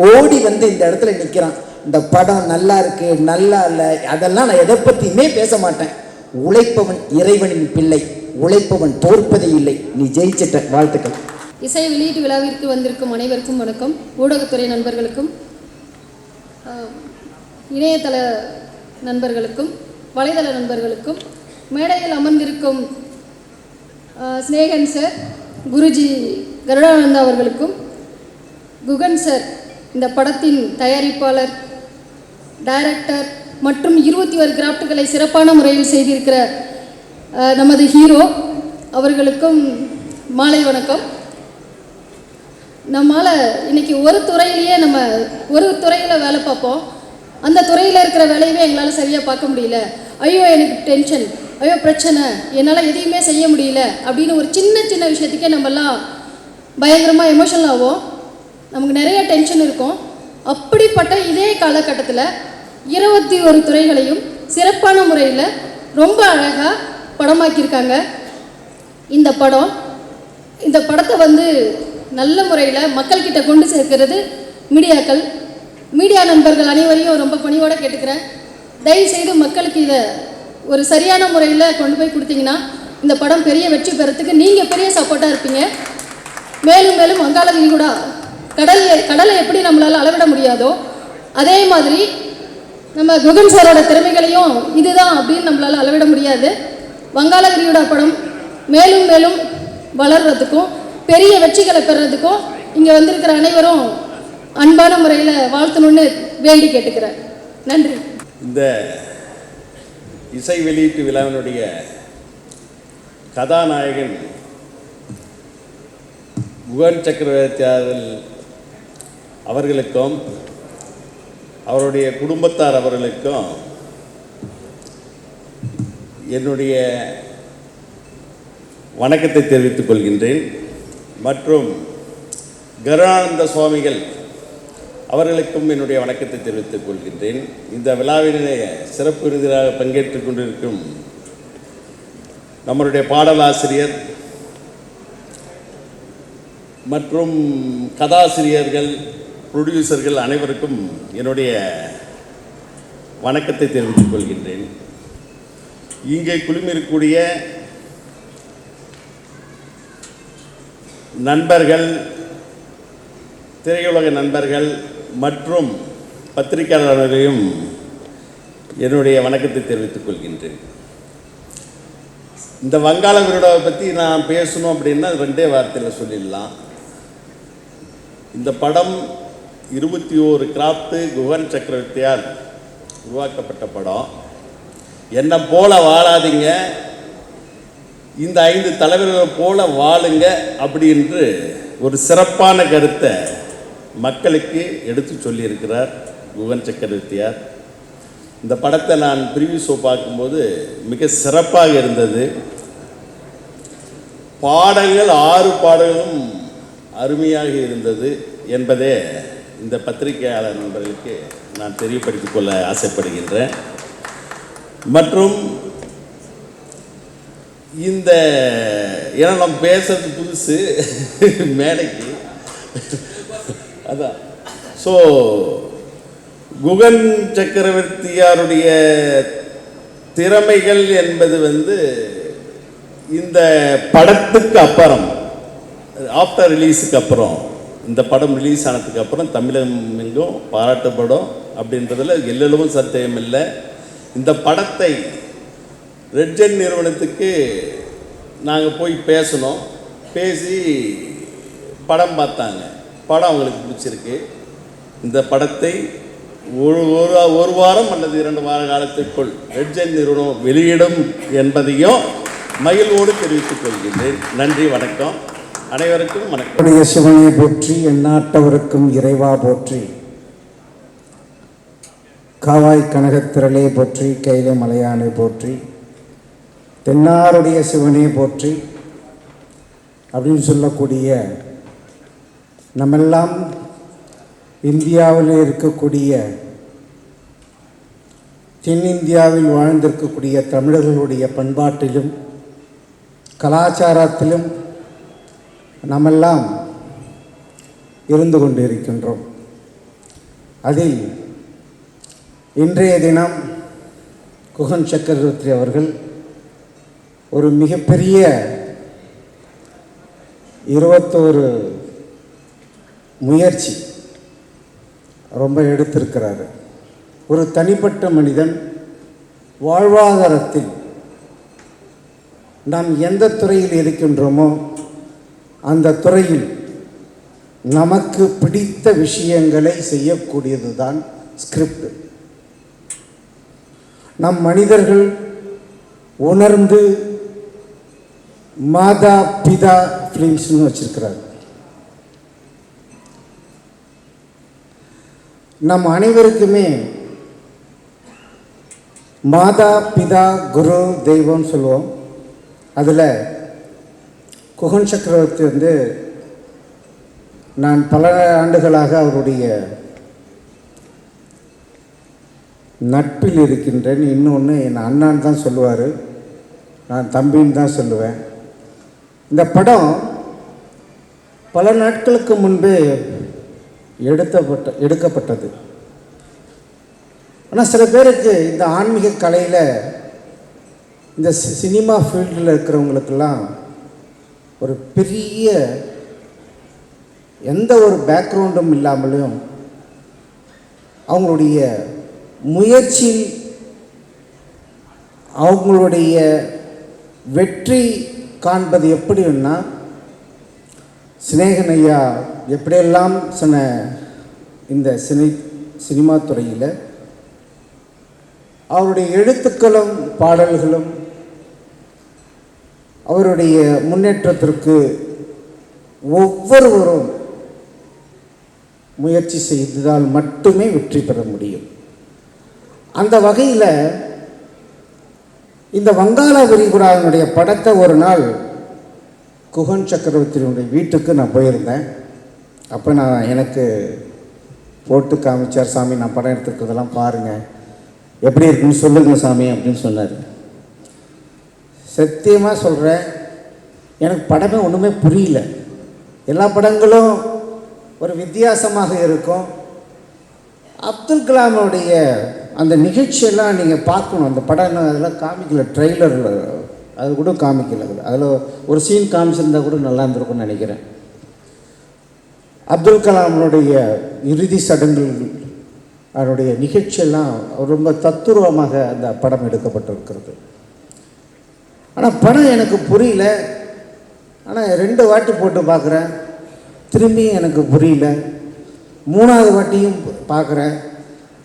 ஓடி வந்து இந்த இடத்துல நிற்கிறான். இந்த படம் நல்லா இருக்கு நல்லா இல்லை அதெல்லாம் நான் எதை பற்றியுமே பேச மாட்டேன். உழைப்பவன் இறைவனின் பிள்ளை, உழைப்பவன் தோற்பதே இல்லை, நீ ஜெயிச்சிட்ட. வாழ்த்துக்கள். இசை வெளியீட்டு விழாவிற்கு வந்திருக்கும் அனைவருக்கும் வணக்கம். ஊடகத்துறை நண்பர்களுக்கும் இணையதள நண்பர்களுக்கும் வலைதள நண்பர்களுக்கும் மேடையில் அமர்ந்திருக்கும் ஸ்னேகன் சார், குருஜி கருடானந்தா அவர்களுக்கும், குகன் சார் இந்த படத்தின் தயாரிப்பாளர், டைரக்டர் மற்றும் 21 கிராஃப்ட்களை சிறப்பான முறையில் செய்திருக்கிற நமது ஹீரோ அவர்களுக்கும் மாலை வணக்கம். நம்மால் இன்னைக்கு ஒரு துறையிலேயே நம்ம ஒரு துறையில் வேலை பார்ப்போம், அந்த துறையில் இருக்கிற வேலையுமே எங்களால் சரியாக பார்க்க முடியல. ஐயோ எனக்கு டென்ஷன், ஐயோ பிரச்சனை, என்னால் எதையுமே செய்ய முடியல அப்படின்னு ஒரு சின்ன சின்ன விஷயத்துக்கே நம்மெல்லாம் பயங்கரமாக எமோஷனல் ஆகும், நமக்கு நிறைய டென்ஷன் இருக்கும். அப்படிப்பட்ட இதே காலகட்டத்தில் 21 துறைகளையும் சிறப்பான முறையில் ரொம்ப அழகாக படமாக்கியிருக்காங்க. இந்த படத்தை வந்து நல்ல முறையில் மக்கள்கிட்ட கொண்டு சேர்க்கிறது மீடியா நண்பர்கள் அனைவரையும் ரொம்ப பணியோடு கேட்டுக்கிறேன். தயவுசெய்து மக்களுக்கு இதை ஒரு சரியான முறையில் கொண்டு போய் கொடுத்தீங்கன்னா இந்த படம் பெரிய வெற்றி பெறத்துக்கு நீங்கள் பெரிய சப்போர்ட்டாக இருப்பீங்க. மேலும் மேலும் வங்காள விரிகுடா கடலை எப்படி நம்மளால் அளவிட முடியாதோ அதே மாதிரி நம்ம குகன் சாரோட திறமைகளையும் இதுதான் அப்படின்னு நம்மளால் அளவிட முடியாது. வங்காள விரிகுடா படம் மேலும் மேலும் வளர்கிறதுக்கும் பெரிய வெற்றிகளை பெறுறதுக்கும் இங்கே வந்திருக்கிற அனைவரும் அன்பான முறையில் வாழ்த்தணும்னு வேண்டி கேட்டுக்கிறேன். நன்றி. இந்த இசை வெளியீட்டு விழாவினுடைய கதாநாயகன் குகன் சக்கரவர்த்தி அவர்களுக்கும் அவருடைய குடும்பத்தார் அவர்களுக்கும் என்னுடைய வணக்கத்தை தெரிவித்துக் கொள்கின்றேன். மற்றும் கருடானந்த சுவாமிகள் அவர்களுக்கும் என்னுடைய வணக்கத்தை தெரிவித்துக் கொள்கின்றேன். இந்த விழாவினை சிறப்பு விருந்தினராக பங்கேற்றுக் கொண்டிருக்கும் நம்மளுடைய பாடலாசிரியர் மற்றும் கதாசிரியர்கள், ப்ரொடியூசர்கள் அனைவருக்கும் என்னுடைய வணக்கத்தை தெரிவித்துக் கொள்கின்றேன். இங்கே குழுமிருக்கக்கூடிய நண்பர்கள், திரையுலக நண்பர்கள் மற்றும் பத்திரிகையாளர்களையும் என்னுடைய வணக்கத்தை தெரிவித்துக் கொள்கின்றேன். இந்த வங்காள விரிகுடாவை பற்றி நான் பேசணும் அப்படின்னா 2 வார்த்தையில் சொல்லிடலாம். இந்த படம் 21 கிராஃப்ட் குகன் சக்கரவர்த்தியால் உருவாக்கப்பட்ட படம். என்னை போல வாழாதீங்க, இந்த 5 தலைவர்களை போல வாழுங்க அப்படின்று ஒரு சிறப்பான கருத்தை மக்களுக்கு எடுத்து சொல்லியிருக்கிறார் குகன் சக்கரவர்த்தியார். இந்த படத்தை நான் ப்ரிவியூ ஷோ பார்க்கும்போது மிக சிறப்பாக இருந்தது. பாடல்கள் 6 பாடல்களும் அருமையாக இருந்தது என்பதே இந்த பத்திரிகையாளர் நண்பர்களுக்கு நான் தெரியப்படுத்திக் கொள்ள ஆசைப்படுகின்றேன். மற்றும் இந்த ஏன்னா நம்ம பேசுறது புதுசு மேடைக்கு, அதான். ஸோ குகன் சக்கரவர்த்தியாருடைய திறமைகள் என்பது இந்த படத்துக்கு அப்புறம், ஆஃப்டர் ரிலீஸுக்கு அப்புறம், இந்த படம் ரிலீஸ் ஆனதுக்கு அப்புறம் தமிழகம் எங்கும் பாராட்டப்படும் அப்படின்றதுல எல்லளவும் சந்தேகம் இல்லை. இந்த படத்தை ரெட்ஜெட் நிறுவனத்துக்கு நாங்கள் போய் பேசணும், பேசி படம் பார்த்தாங்க. படம் அவங்களுக்கு பிடிச்சிருக்கு. இந்த படத்தை ஒரு வாரம் அல்லது 2 வார காலத்திற்குள் ரெட்ஜெட் நிறுவனம் வெளியிடும் என்பதையும் மகிழ்வோடு தெரிவித்துக் கொள்கின்றேன். நன்றி, வணக்கம். அனைவருக்கும் வணக்கம். சிவனை போற்றி, எந்நாட்டவருக்கும் இறைவா போற்றி, காவாய் கனகத்திரளே போற்றி, கைலை மலையானை போற்றி, தென்னாருடைய சிவனே போற்றி அப்படின்னு சொல்லக்கூடிய நம்மெல்லாம் இந்தியாவில் இருக்கக்கூடிய, தென்னிந்தியாவில் வாழ்ந்திருக்கக்கூடிய தமிழர்களுடைய பண்பாட்டிலும் கலாச்சாரத்திலும் நம்மெல்லாம் இருந்து கொண்டிருக்கின்றோம். அதில் இன்றைய தினம் குகன் சக்கரவர்த்தி அவர்கள் ஒரு மிகப்பெரிய 21 முயற்சி ரொம்ப எடுத்திருக்கிறாரு. ஒரு தனிப்பட்ட மனிதன் வாழ்வாதாரத்தில் நாம் எந்த துறையில் இருக்கின்றோமோ அந்த துறையில் நமக்கு பிடித்த விஷயங்களை செய்யக்கூடியது தான் ஸ்கிரிப்ட். நம் மனிதர்கள் உணர்ந்து மாதா பிதா ஃபிலிம்ஸ்னு வச்சிருக்கிறார். நம் அனைவருக்குமே மாதா பிதா குரு தெய்வம்னு சொல்லுவோம். அதில் குகன் சக்கரவர்த்தி நான் பல ஆண்டுகளாக அவருடைய நட்பில் இருக்கின்றேன். இன்னொன்று என் அண்ணான்னு தான் சொல்லுவார், நான் தம்பின்னு தான் சொல்லுவேன். இந்த படம் பல நாட்களுக்கு முன்பு எடுக்கப்பட்டது. ஆனால் சில பேருக்கு இந்த ஆன்மீக கலையில், இந்த சினிமா ஃபீல்டில் இருக்கிறவங்களுக்கெல்லாம் ஒரு பெரிய எந்த ஒரு பேக்ரவுண்டும் இல்லாமலும் அவங்களுடைய முயற்சி, அவங்களுடைய வெற்றி காண்பது எப்படின்னா, சிநேகன் ஐயா எப்படியெல்லாம் சொன்ன இந்த சினிமா துறையில் அவருடைய எழுத்துக்களும் பாடல்களும் அவருடைய முன்னேற்றத்திற்கு ஒவ்வொருவரும் முயற்சி செய்தால் மட்டுமே வெற்றி பெற முடியும். அந்த வகையில் இந்த வங்காள விரிகுடாவினுடைய படத்தை ஒரு நாள் குகன் சக்கரவர்த்தியினுடைய வீட்டுக்கு நான் போயிருந்தேன். அப்போ எனக்கு போட்டு காமிச்சார். சாமி, நான் படம் எடுத்துருக்கிறதெல்லாம் பாருங்கள், எப்படி இருக்குன்னு சொல்லுங்கள் சாமி அப்படின்னு சொன்னார். சத்தியமாக சொல்கிறேன், எனக்கு படமே ஒன்றுமே புரியல. எல்லா படங்களும் ஒரு வித்தியாசமாக இருக்கும். அப்துல் கலாமுடைய அந்த நிகழ்ச்சியெல்லாம் நீங்கள் பார்க்கணும். அந்த படம் அதெல்லாம் காமிக்கல, ட்ரெய்லரில் அது கூட காமிக்கல. அதில் ஒரு சீன் காமிச்சிருந்தா கூட நல்லா இருந்திருக்கும்னு நினைக்கிறேன். அப்துல் கலாமுடைய இறுதி சடங்குகள், அவருடைய நிகழ்ச்சியெல்லாம் ரொம்ப தத்துரூபமாக அந்த படம் எடுக்கப்பட்டிருக்கிறது. ஆனால் படம் எனக்கு புரியல. ஆனால் 2 வாட்டி போட்டு பார்க்குறேன், திரும்பியும் எனக்கு புரியல. 3வது வாட்டியும் பார்க்குறேன்.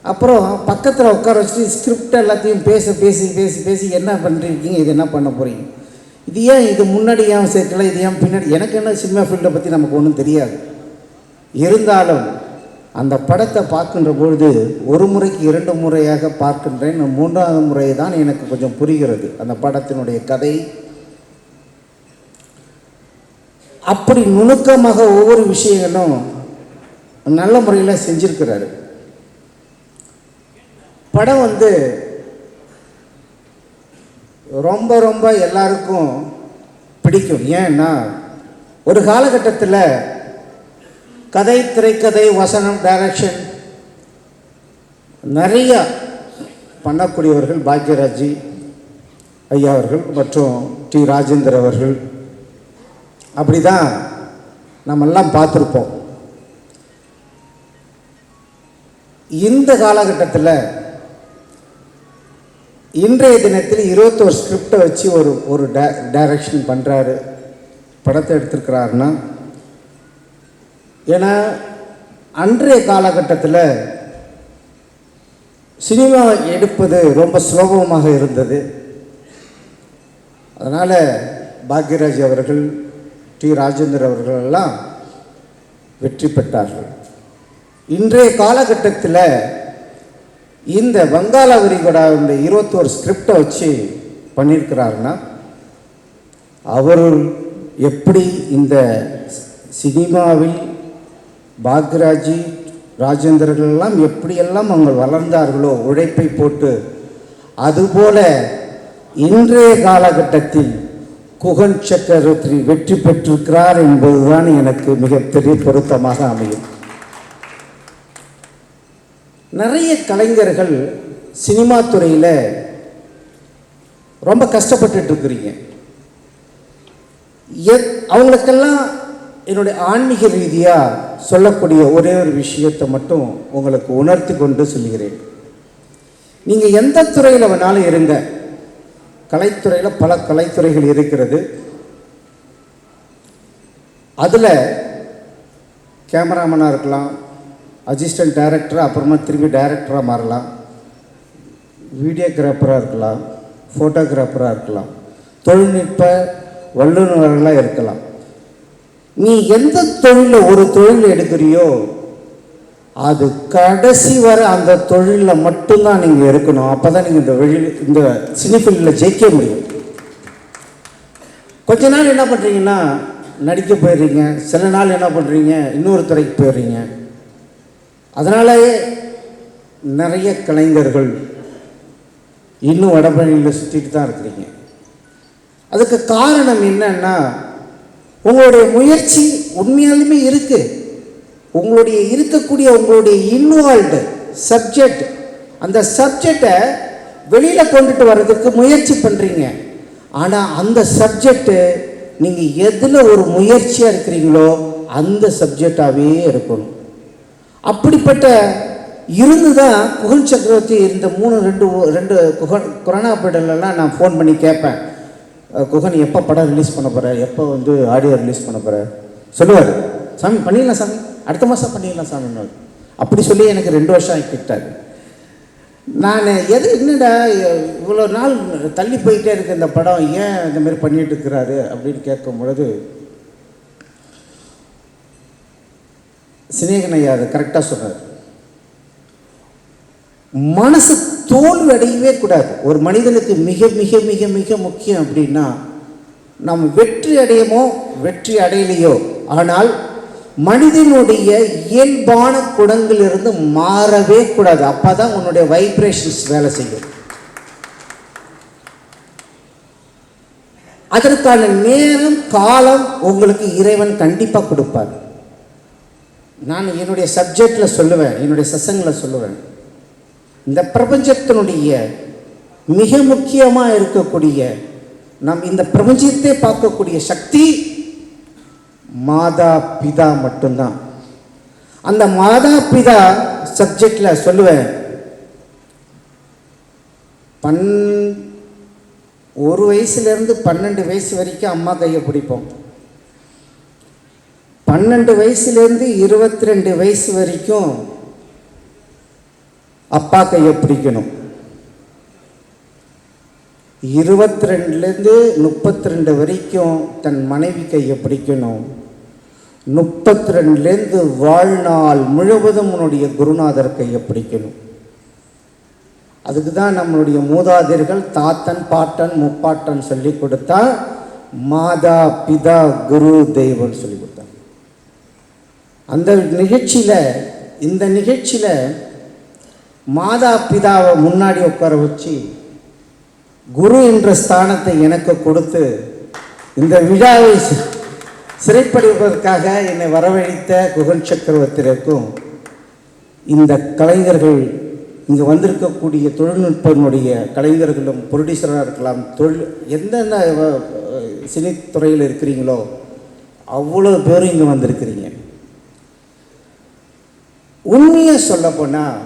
அப்புறம் பக்கத்தில் உட்கார வச்சுட்டு ஸ்கிரிப்ட் எல்லாத்தையும் பேசி என்ன பண்ணிருக்கீங்க, இது என்ன பண்ண போகிறீங்க, இது ஏன் இது முன்னாடி ஏன் சேர்க்கல, இது ஏன் பின்னாடி. எனக்கு என்ன சினிமா ஃபீல்டை பற்றி நமக்கு ஒன்றும் தெரியாது. இருந்தாலும் அந்த படத்தை பார்க்கின்ற பொழுது ஒரு முறைக்கு 2 முறையாக பார்க்கின்றேன். 3வது முறை தான் எனக்கு கொஞ்சம் புரிகிறது அந்த படத்தினுடைய கதை. அப்படி நுணுக்கமாக ஒவ்வொரு விஷயங்களும் நல்ல முறையில் செஞ்சிருக்கிறாரு. படம் ரொம்ப ரொம்ப எல்லாருக்கும் பிடிக்கும். ஏன்னா ஒரு காலகட்டத்தில் கதை, திரைக்கதை, வசனம், டைரக்ஷன் நிறைய பண்ணக்கூடியவர்கள் பாக்யராஜ் ஐயா அவர்கள் மற்றும் டி ராஜேந்தர் அவர்கள். அப்படி தான் நம்மெல்லாம் பார்த்துருப்போம். இந்த காலகட்டத்தில் இன்றைய தினத்தில் 21 ஸ்கிரிப்டை வச்சு ஒரு டைரக்ஷன் பண்ணுறாரு, படத்தை எடுத்திருக்கிறாருன்னா, ஏன்னா அன்றைய காலகட்டத்தில் சினிமா எடுப்பது ரொம்ப சுலபமாக இருந்தது. அதனால் பாக்யராஜ் அவர்கள், டி ராஜேந்தர் அவர்கள் எல்லாம் வெற்றி பெற்றார்கள். இன்றைய காலகட்டத்தில் இந்த வங்காள விரிகுடா இந்த 21 ஸ்கிரிப்டை வச்சு பண்ணியிருக்கிறாருன்னா, அவர் எப்படி இந்த சினிமாவில் பாக்யராஜ், ராஜேந்திரர்கள் எல்லாம் எப்படியெல்லாம் அவங்க வளர்ந்தார்களோ உழைப்பை போட்டு, அதுபோல இன்றைய காலகட்டத்தில் குகன் சக்கரவர்த்தி வெற்றி பெற்றிருக்கிறார் என்பதுதான் எனக்கு மிகப்பெரிய பொருத்தமாக அமையும். நிறைய கலைஞர்கள் சினிமா துறையில் ரொம்ப கஷ்டப்பட்டுட்டு இருக்கிறீங்க. அவங்களுக்கெல்லாம் என்னுடைய ஆன்மீக ரீதியாக சொல்லக்கூடிய ஒரே ஒரு விஷயத்தை மட்டும் உங்களுக்கு உணர்த்தி கொண்டு சொல்கிறேன். நீங்கள் எந்த துறையில் வேணாலும் இருங்க, கலைத்துறையில் பல கலைத்துறைகள் இருக்கிறது. அதில் கேமராமேனாக இருக்கலாம், அசிஸ்டன்ட் டைரக்டராக, அப்புறமா திரும்பி டைரக்டராக மாறலாம், வீடியோகிராஃபராக இருக்கலாம், ஃபோட்டோகிராஃபராக இருக்கலாம், தொழில்நுட்ப வல்லுநர்களாக இருக்கலாம். நீ எந்த தொழிலில் ஒரு தொழில் எடுக்கிறியோ அது கடைசி வரை அந்த தொழிலில் மட்டும்தான் நீங்கள் இருக்கணும். அப்போ தான் நீங்கள் இந்த சினிஃபீல்டில் ஜெயிக்க முடியும். கொஞ்ச நாள் என்ன பண்ணுறீங்கன்னா நடிக்க போயிடுறீங்க, சில நாள் என்ன பண்ணுறீங்க இன்னொரு துறைக்கு போயிடுறீங்க. அதனாலேயே நிறைய கலைஞர்கள் இன்னும் வடபழனியில் சுற்றிட்டு தான் இருக்கிறீங்க. அதுக்கு காரணம் என்னன்னா, உங்களுடைய முயற்சி உண்மையாலுமே இருக்குது. உங்களுடைய உங்களுடைய இன்வால்வ்டு சப்ஜெக்ட், அந்த சப்ஜெக்டை வெளியில் கொண்டுட்டு வர்றதுக்கு முயற்சி பண்ணுறீங்க. ஆனால் அந்த சப்ஜெக்டு நீங்கள் எதில் ஒரு முயற்சியாக இருக்கிறீங்களோ அந்த சப்ஜெக்டாகவே இருக்கணும். அப்படிப்பட்ட இருந்து தான் குகன் சக்கரவர்த்தி இந்த 2 கொரோனா பீரியட்லலாம் நான் ஃபோன் பண்ணி கேட்பேன், குகன் எப்போ படம் ரிலீஸ் பண்ண போகிற, எப்போ ஆடியோ ரிலீஸ் பண்ண போகிற சொல்லுவார். சாமி பண்ணிடலாம் சாமி, அடுத்த மாதம் பண்ணிடலாம் சாமி. அப்படி சொல்லி எனக்கு 2 வருஷம் ஆகிக்கிட்டாரு. நான் என்னடா இவ்வளோ நாள் தள்ளி போயிட்டே இருக்கு இந்த படம், ஏன் இந்த மாதிரி பண்ணிட்டு இருக்கிறாரு அப்படின்னு கேட்கும் பொழுது சினேகன் ஐயா அதை கரெக்டாக சொன்னார். மனசு தோல்வி அடையவே கூடாது. ஒரு மனிதனுக்கு மிக மிக மிக மிக முக்கியம் அப்படின்னா, நம்ம வெற்றி அடையமோ வெற்றி அடையலையோ, ஆனால் மனிதனுடைய இயல்பான குணங்களிலிருந்து மாறவே கூடாது. அப்போ தான் உன்னுடைய வைப்ரேஷன்ஸ் வேலை செய்யும். அதற்கான நேரம் காலம் உங்களுக்கு இறைவன் கண்டிப்பாக கொடுப்பார். நான் என்னுடைய சப்ஜெக்டில் சொல்லுவேன், என்னுடைய சசங்கில் சொல்லுவேன், இந்த பிரபஞ்சத்தினுடைய மிக முக்கியமாக இருக்கக்கூடிய நம் இந்த பிரபஞ்சத்தை பார்க்கக்கூடிய சக்தி மாதா பிதா மட்டும்தான். அந்த மாதா பிதா சப்ஜெக்டில் சொல்லுவேன், 1 வயசுலேருந்து 12 வயசு வரைக்கும் அம்மா கையை பிடிப்போம். 12 வயசுலேருந்து 22 வயசு வரைக்கும் அப்பா கையை பிடிக்கணும். 22லேருந்து 32 வரைக்கும் தன் மனைவி கையை பிடிக்கணும். 32லேருந்து வாழ்நாள் முழுவதும் உன்னுடைய குருநாதர் கையை பிடிக்கணும். அதுக்கு தான் நம்மளுடைய மூதாதையர்கள் தாத்தன் பாட்டன் முப்பாட்டன் சொல்லி கொடுத்தா மாதா பிதா குரு தெய்வம்னு சொல்லி கொடுத்தாங்க. அந்த இந்த நிகழ்ச்சியில் மாதா பிதாவை முன்னாடி உட்கார வச்சு குரு என்ற ஸ்தானத்தை எனக்கு கொடுத்து இந்த விழாவை சிறைப்படுவதற்காக என்னை வரவழைத்த குகன் சக்கரவர்த்திக்கும் இந்த கலைஞர்கள் இங்கே வந்திருக்கக்கூடிய தொழில்நுட்பனுடைய கலைஞர்களும் ப்ரொடியூசராக இருக்கலாம், எந்தெந்த சினித்துறையில் இருக்கிறீங்களோ அவ்வளோ பேரும் இங்கே வந்திருக்கிறீங்க. உண்மையை சொல்லப்போனால்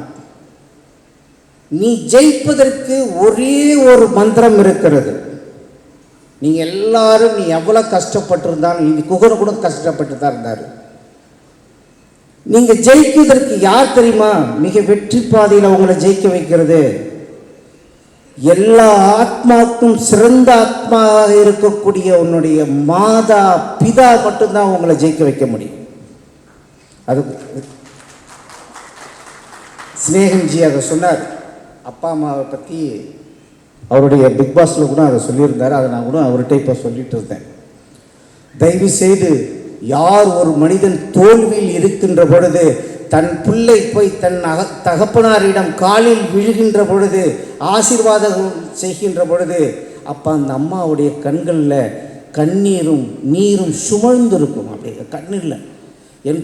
நீ ஜெயிப்பதற்கு ஒரே ஒரு மந்திரம் இருக்கிறது. நீங்கள் எல்லாரும் நீ எவ்வளோ கஷ்டப்பட்டிருந்தாலும், இது குகன் கூட கஷ்டப்பட்டு தான் இருந்தார். நீங்கள் ஜெயிப்பதற்கு யார் தெரியுமா மிக வெற்றி பாதையில் உங்களை ஜெயிக்க வைக்கிறது? எல்லா ஆத்மாவுக்கும் சிறந்த ஆத்மாவாக இருக்கக்கூடிய உன்னுடைய மாதா பிதா மட்டும்தான் உங்களை ஜெயிக்க வைக்க முடியும். அது ஸ்னேகன்ஜி அதை சொன்னார். அப்பா அம்மாவை பற்றி அவருடைய பிக் பாஸில் கூட அதை சொல்லியிருந்தார். அதை நான் கூட அவர்கிட்ட இப்போ சொல்லிட்டு இருந்தேன். தயவு செய்து யார் ஒரு மனிதன் தோல்வியில் இருக்கின்ற பொழுது தன் பிள்ளை போய் தன் தகப்பனாரிடம் காலில் விழுகின்ற பொழுது ஆசீர்வாதம் செய்கின்ற பொழுது அப்போ அந்த அம்மாவுடைய கண்களில் கண்ணீரும் நீரும் சுமழ்ந்து இருக்கும். அப்படியே கண்ணில் என்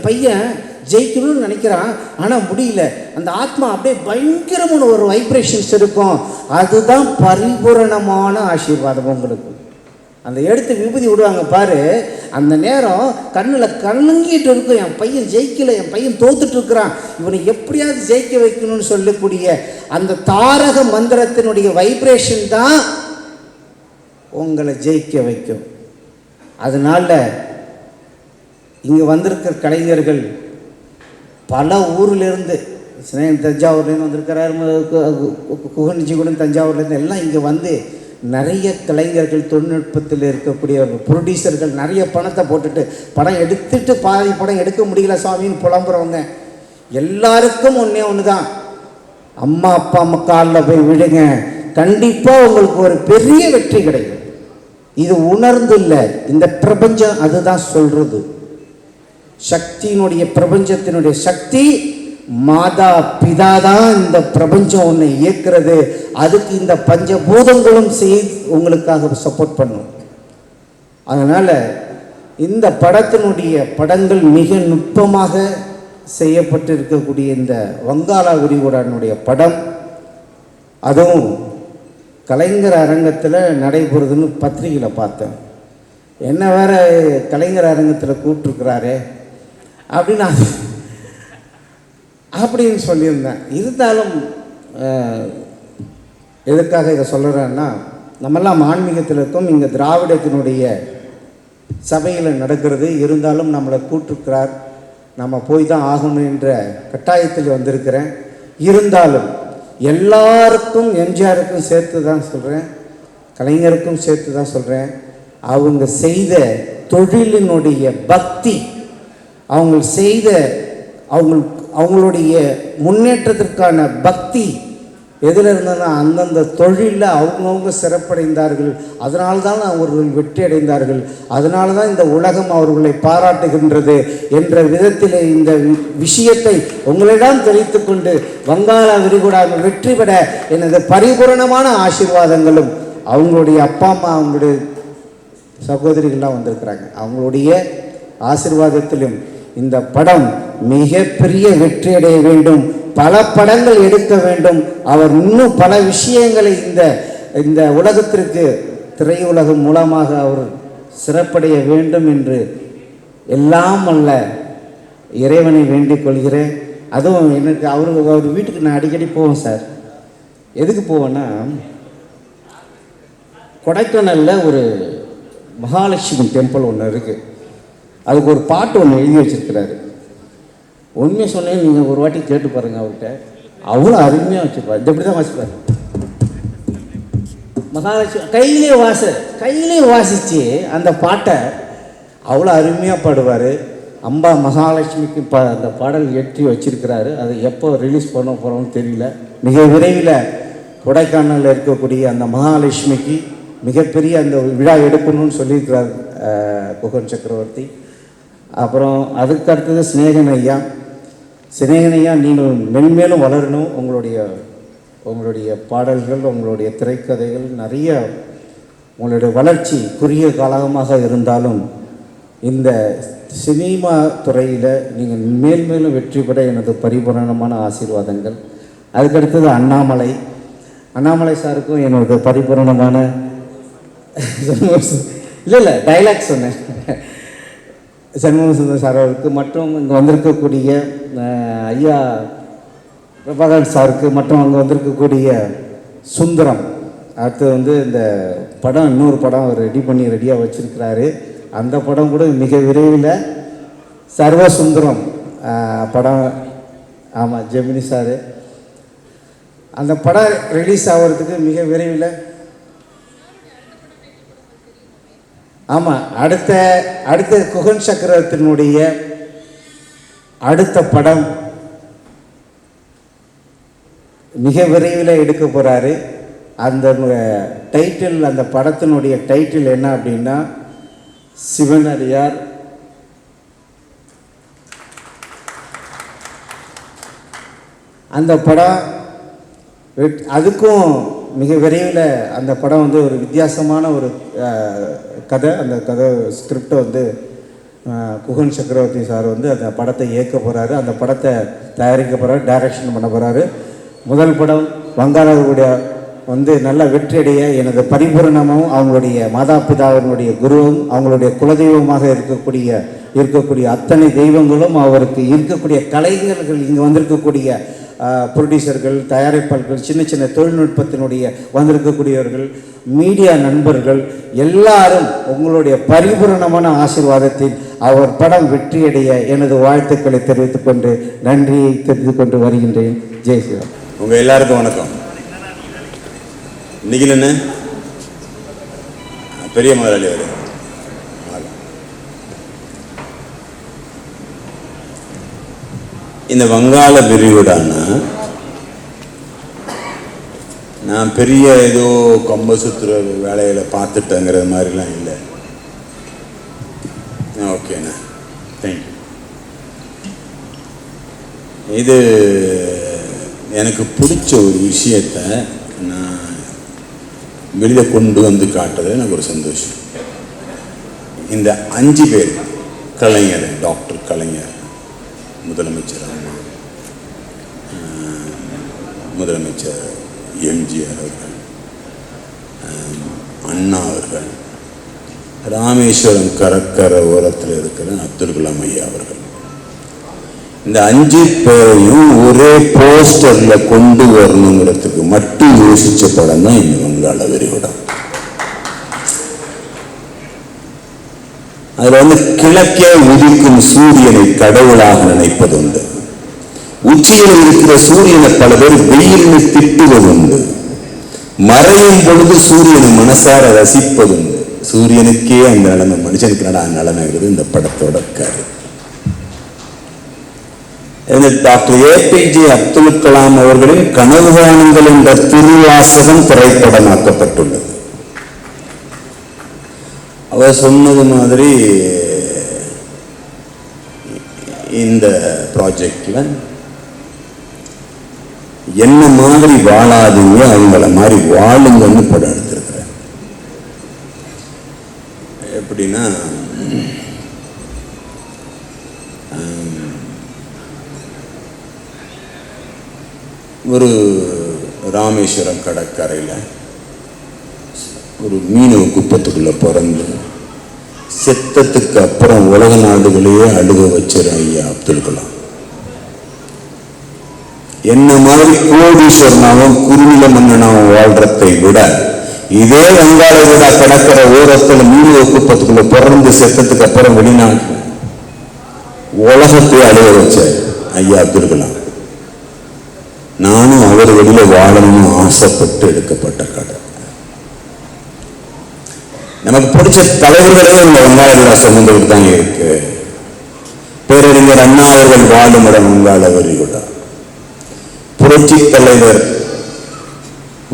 பையன் ஜெயிக்கணும்னு நினைக்கிறான், ஆனால் முடியல. அந்த ஆத்மா அப்படியே பயங்கரமான ஒரு வைப்ரேஷன்ஸ் இருக்கும். அதுதான் பரிபூரணமான ஆசீர்வாதம் உங்களுக்கு. அந்த எடுத்து விபூதி விடுவாங்க பாரு, அந்த நேரம் கண்ணில் கலங்கிட்டு இருக்கும். என் பையன் ஜெயிக்கலை, என் பையன் தோத்துட்டு இருக்கிறான், இவனை எப்படியாவது ஜெயிக்க வைக்கணும்னு சொல்லக்கூடிய அந்த தாரக மந்திரத்தினுடைய வைப்ரேஷன் தான் உங்களை ஜெயிக்க வைக்கும். அதனால இங்கே வந்திருக்கிற கலைஞர்கள் பல ஊர்லேருந்து, தஞ்சாவூர்லேருந்து வந்திருக்கிறார், குகன்ஜி கூட தஞ்சாவூர்லேருந்து எல்லாம் இங்கே வந்து நிறைய கலைஞர்கள், தொழில்நுட்பத்தில் இருக்கக்கூடிய ப்ரொடியூசர்கள் நிறைய பணத்தை போட்டுட்டு படம் எடுத்துட்டு பாதி படம் எடுக்க முடியல சுவாமின்னு புலம்புறவங்க எல்லாருக்கும் ஒன்று தான், அம்மா அப்பா அம்மா காலில் போய் விடுங்க, கண்டிப்பாக உங்களுக்கு ஒரு பெரிய வெற்றி கிடைக்கும். இது உணர்ந்து இல்லை, இந்த பிரபஞ்சம் அதுதான் சொல்கிறது. சக்தியினுடைய பிரபஞ்சத்தினுடைய சக்தி மாதா பிதா தான் இந்த பிரபஞ்சம் ஒன்று இயக்கிறது. அதுக்கு இந்த பஞ்சபூதங்களும் உங்களுக்காக சப்போர்ட் பண்ணும். அதனால் இந்த படங்கள் மிக நுட்பமாக செய்யப்பட்டு இருக்கக்கூடிய இந்த வங்காள விரிகுடானுடைய படம், அதுவும் கலைஞர் அரங்கத்தில் நடைபெறுதுன்னு பத்திரிகையில் பார்த்தேன். என்ன வேற கலைஞர் அரங்கத்தில் கூப்பிட்டுருக்கிறாரே அப்படின்னு சொல்லியிருந்தேன். இருந்தாலும் எதுக்காக இதை சொல்கிறேன்னா, நம்மெல்லாம் ஆன்மீகத்தில் இருக்கோம், இங்கே திராவிடத்தினுடைய சபையில் நடக்கிறது. இருந்தாலும் நம்மளை கூப்பிட்டுருக்கிறார், நம்ம போய் தான் ஆகணும் என்ற கட்டாயத்தில் வந்திருக்கிறேன். இருந்தாலும் எல்லாருக்கும், எம்ஜிஆருக்கும் சேர்த்து தான் சொல்கிறேன், கலைஞருக்கும் சேர்த்து தான் சொல்கிறேன், அவங்க செய்த தொழிலினுடைய பக்தி, அவங்க செய்த அவங்களுடைய முன்னேற்றத்திற்கான பக்தி எதில் இருந்ததுன்னா அந்தந்த தொழிலில் அவங்கவுங்க சிறப்படைந்தார்கள். அதனால்தான் அவர்கள் வெற்றி அடைந்தார்கள். அதனால தான் இந்த உலகம் அவர்களை பாராட்டுகின்றது என்ற விதத்தில் இந்த விஷயத்தை உங்களிடம் தெரிவித்து கொண்டு வங்காள விரிகுடாவில் வெற்றி பெற எனது பரிபூரணமான ஆசீர்வாதங்களும், அவங்களுடைய அப்பா அம்மா அவங்களுடைய சகோதரிகள்லாம் வந்திருக்கிறாங்க, அவங்களுடைய ஆசீர்வாதத்திலும் இந்த படம் மிகப்பெரிய வெற்றி அடைய வேண்டும், பல படங்கள் எடுக்க வேண்டும், அவர் இன்னும் பல விஷயங்களை இந்த உலகத்திற்கு திரையுலகம் மூலமாக அவர் சிறப்படைய வேண்டும் என்று எல்லாம் அல்ல இறைவனை வேண்டிக் கொள்கிறேன். அதுவும் எனக்கு அவர் வீட்டுக்கு நான் அடிக்கடி போவேன் சார். எதுக்கு போவேன்னா, கொடைக்கானலில் ஒரு மகாலட்சுமி டெம்பிள் ஒன்று இருக்குது. அதுக்கு ஒரு பாட்டு ஒன்று எழுதி வச்சிருக்கிறாரு. உண்மையை சொன்னேன், நீங்கள் ஒரு வாட்டி கேட்டு பாருங்கள் அவர்கிட்ட, அவ்வளோ அருமையாக வச்சுருப்பார். இது எப்படி தான் வாசிப்பார், மகாலட்சுமி கையிலே வாசித்து அந்த பாட்டை அவ்வளோ அருமையாக பாடுவார். அம்பா மகாலட்சுமிக்கு அந்த பாடல் ஏற்றி வச்சிருக்கிறாரு. அதை எப்போ ரிலீஸ் பண்ண போகிறோம்னு தெரியல. மிக விரைவில் கொடைக்கானலில் இருக்கக்கூடிய அந்த மகாலட்சுமிக்கு மிகப்பெரிய அந்த விழா எடுக்கணும்னு சொல்லியிருக்கிறார் குகன் சக்கரவர்த்தி. அப்புறம் அதுக்கு அடுத்தது சினேகன் ஐயா, நீங்கள் மென்மேலும் வளரணும், உங்களுடைய உங்களுடைய பாடல்கள், உங்களுடைய திரைக்கதைகள் நிறைய, உங்களுடைய வளர்ச்சி குறுகிய காலமாக இருந்தாலும் இந்த சினிமா துறையில் நீங்கள் மேல்மேலும் வெற்றி பெற எனது பரிபூரணமான ஆசீர்வாதங்கள். அதுக்கடுத்தது அண்ணாமலை சாருக்கும் என்னோட பரிபூரணமான இல்லை டைலாக் சொன்னேன். சண்முகசுந்தர் சார் அவருக்கு மற்றும் இங்கே வந்திருக்கக்கூடிய ஐயா பிரபாகர் சாருக்கு மற்றும் அங்கே வந்திருக்கக்கூடிய சுந்தரம், அடுத்து இந்த படம், இன்னொரு படம் அவர் ரெடியாக வச்சுருக்கிறாரு. அந்த படம் கூட மிக விரைவில் சர்வசுந்தரம் படம், ஆமாம் ஜெமினி சார், அந்த படம் ரிலீஸ் ஆகிறதுக்கு மிக விரைவில், ஆமாம் அடுத்த குகன் சக்கரவர்த்தியினுடைய அடுத்த படம் மிக விரைவில் எடுக்க போகிறாரு. அந்த டைட்டில், அந்த படத்தினுடைய டைட்டில் என்ன அப்படின்னா சிவனடியார். அந்த படம் அதுக்கும் மிக விரைவில் அந்த படம் ஒரு வித்தியாசமான ஒரு கதை. அந்த கதை ஸ்கிரிப்டை குகன் சக்கரவர்த்தி சார் அந்த படத்தை இயக்க போகிறாரு. அந்த படத்தை தயாரிக்க போகிறாரு, டைரக்ஷன் பண்ண போகிறாரு. முதல் படம் வங்காளவுடைய நல்ல வெற்றியடைய எனது பரிபூரணமும் அவங்களுடைய மாதாபிதாவினுடைய குருவும் அவங்களுடைய குலதெய்வமாக இருக்கக்கூடிய அத்தனை தெய்வங்களும் அவருக்கு இருக்கக்கூடிய கலைஞர்கள், இங்கே வந்திருக்கக்கூடிய ப்ரொடியூசர்கள், தயாரிப்பாளர்கள், சின்ன சின்ன தொழில்நுட்பத்தினுடைய வந்திருக்கக்கூடியவர்கள், மீடியா நண்பர்கள் எல்லாரும் உங்களுடைய பரிபூரணமான ஆசீர்வாதத்தில் அவர் படம் வெற்றியடைய எனது வாழ்த்துக்களை தெரிவித்துக்கொண்டு நன்றியை தெரிவித்துக் கொண்டு வருகின்றேன். ஜெய் சிவா. உங்கள் எல்லாருக்கும் வணக்கம். இன்னைக்கு என்ன பெரிய முதலாளி அவர் இந்த வங்காள விரிகுடான்னா நான் பெரிய ஏதோ கம்ப சுத்துற வேலையில பார்த்துட்டேங்கிறது மாதிரிலாம் இல்லை. ஓகேண்ணா, தேங்க்யூ. இது எனக்கு பிடிச்ச ஒரு விஷயத்தை நான் வெளியில் கொண்டு வந்து காட்டுறது எனக்கு ஒரு சந்தோஷம். இந்த 5 பேர், கலைஞர், டாக்டர் கலைஞர், முதலமைச்சர் அம்மா, முதலமைச்சர் எம்ஜிஆர் அவர்கள், அண்ணா அவர்கள், ராமேஸ்வரம் கடற்கரை ஓரத்தில் இருக்கிற அப்துல் கலாம் ஐயா அவர்கள், இந்த 5 பேரையும் ஒரே போஸ்டர்ல கொண்டு வரணுங்கிறதுக்கு மட்டும் யோசிச்ச படம் தான் இந்த வங்காள விரிகுடா. அதுல கிழக்கே உதிக்கும் சூரியனை கடவுளாக நினைப்பதுண்டு. உச்சியில் இருக்கிற சூரியனை பல பேர் வெயில்னு திட்டுவதுண்டு. மறையும் பொழுது சூரியனை மனசார ரசிப்பதுண்டு. சூரியனுக்கே அந்த நிலைமை, மனுஷனுக்கு நிலைமைங்கிறது இந்த படத்தோட கரு. டாக்டர் ஏபிஜே அப்துல் கலாம் அவர்களின் கனவு காணுங்கள் என்ற திருவாசகம் திரைப்படமாக்கப்பட்டுள்ளது. அவர் சொன்னது மாதிரி இந்த ப்ராஜெக்ட்ல என்ன மாதிரி வாழாதீங்க, அவங்கள மாதிரி வாழுங்கன்னு படம் எடுத்திருக்கிறேன். எப்படின்னா ஒரு ராமேஸ்வரம் கடற்கரையில் ஒரு மீனவ குப்பத்துக்குள்ள பிறந்து செத்தத்துக்கு அப்புறம் உலக நாடுகளையே அழுக வச்சார் ஐயா அப்துல் கலாம். என்ன மாதிரி கோடீஸ்வரனாவும் குறுநில மன்னனாவும் வாழ்றதை விட இதே வங்காள விடா கடற்கரை ஓரத்தில் மீனவ குப்பத்துக்குள்ள பிறந்து செத்தத்துக்கு அப்புறம் வெளிநாட்டு உலகத்தை அழுக வச்சார் ஐயா அப்துல் கலாம். நானும் அவர் வெளியில வாழணும்னு ஆசைப்பட்டு எடுக்கப்பட்ட கதை. நமக்கு பிடிச்ச தலைவர்களே இந்த வங்காள விழா சம்பந்தப்பட்டு தான் இருக்கு. பேரறிஞர் அண்ணா அவர்கள் வாழும் இடம் வங்காள விரிகுடா. புரட்சி தலைவர்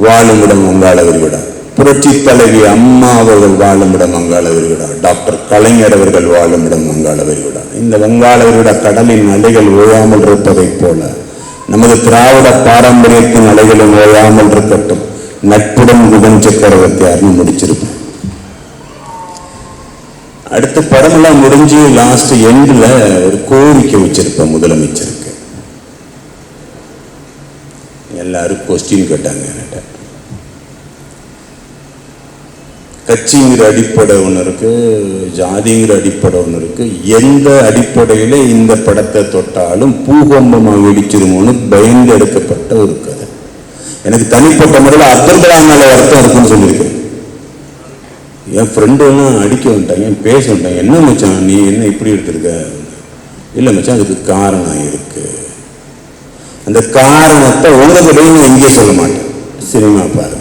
வாழும் இடம் வங்காள விரிகுடா. புரட்சி தலைவி அம்மா அவர்கள் வாழும் இடம் வங்காள விரிகுடா. டாக்டர் கலைஞர் அவர்கள் வாழும் இடம் வங்காள விரிகுடா. இந்த வங்காள விரிகுடா கடலின் அலைகள் ஓயாமல் இருப்பதை போல நமது திராவிட பாரம்பரியத்தின் அலைகளும் ஓயாமல் இருக்கட்டும், நட்புடன் குகன் சக்கரவர்த்தியார்னு முடிச்சிருப்பேன். அடுத்த படமெல்லாம் முடிஞ்சு லாஸ்ட் எண்டில் ஒரு கோரிக்கை வச்சிருப்பேன் முதலமைச்சருக்கு. எல்லாரும் கொஸ்டின் கேட்டாங்க என்கிட்ட. கட்சிங்கிற அடிப்படை ஒன்று இருக்கு, ஜாதிங்கிற அடிப்படை ஒன்று இருக்கு. எந்த அடிப்படையில் இந்த படத்தை தொட்டாலும் பூகம்பமாக வெடிச்சிருமோன்னு பயந்து எடுக்கப்பட்ட ஒரு கதை. எனக்கு தனிப்பட்ட முறையில் அப்துல் கலாம் மேல வருத்தம் இருக்குன்னு சொல்லியிருக்கேன். என் ஃப்ரெண்டுலாம் அடிக்க வந்துட்டாங்க, பேச வந்துட்டாங்க. என்ன மச்சான் நீ என்ன இப்படி எடுத்திருக்க? இல்லை மச்சான் அதுக்கு காரணம் இருக்கு. அந்த காரணத்தை உங்ககிட்டையும் எங்கே சொல்ல மாட்டேன், சினிமா பாருங்க.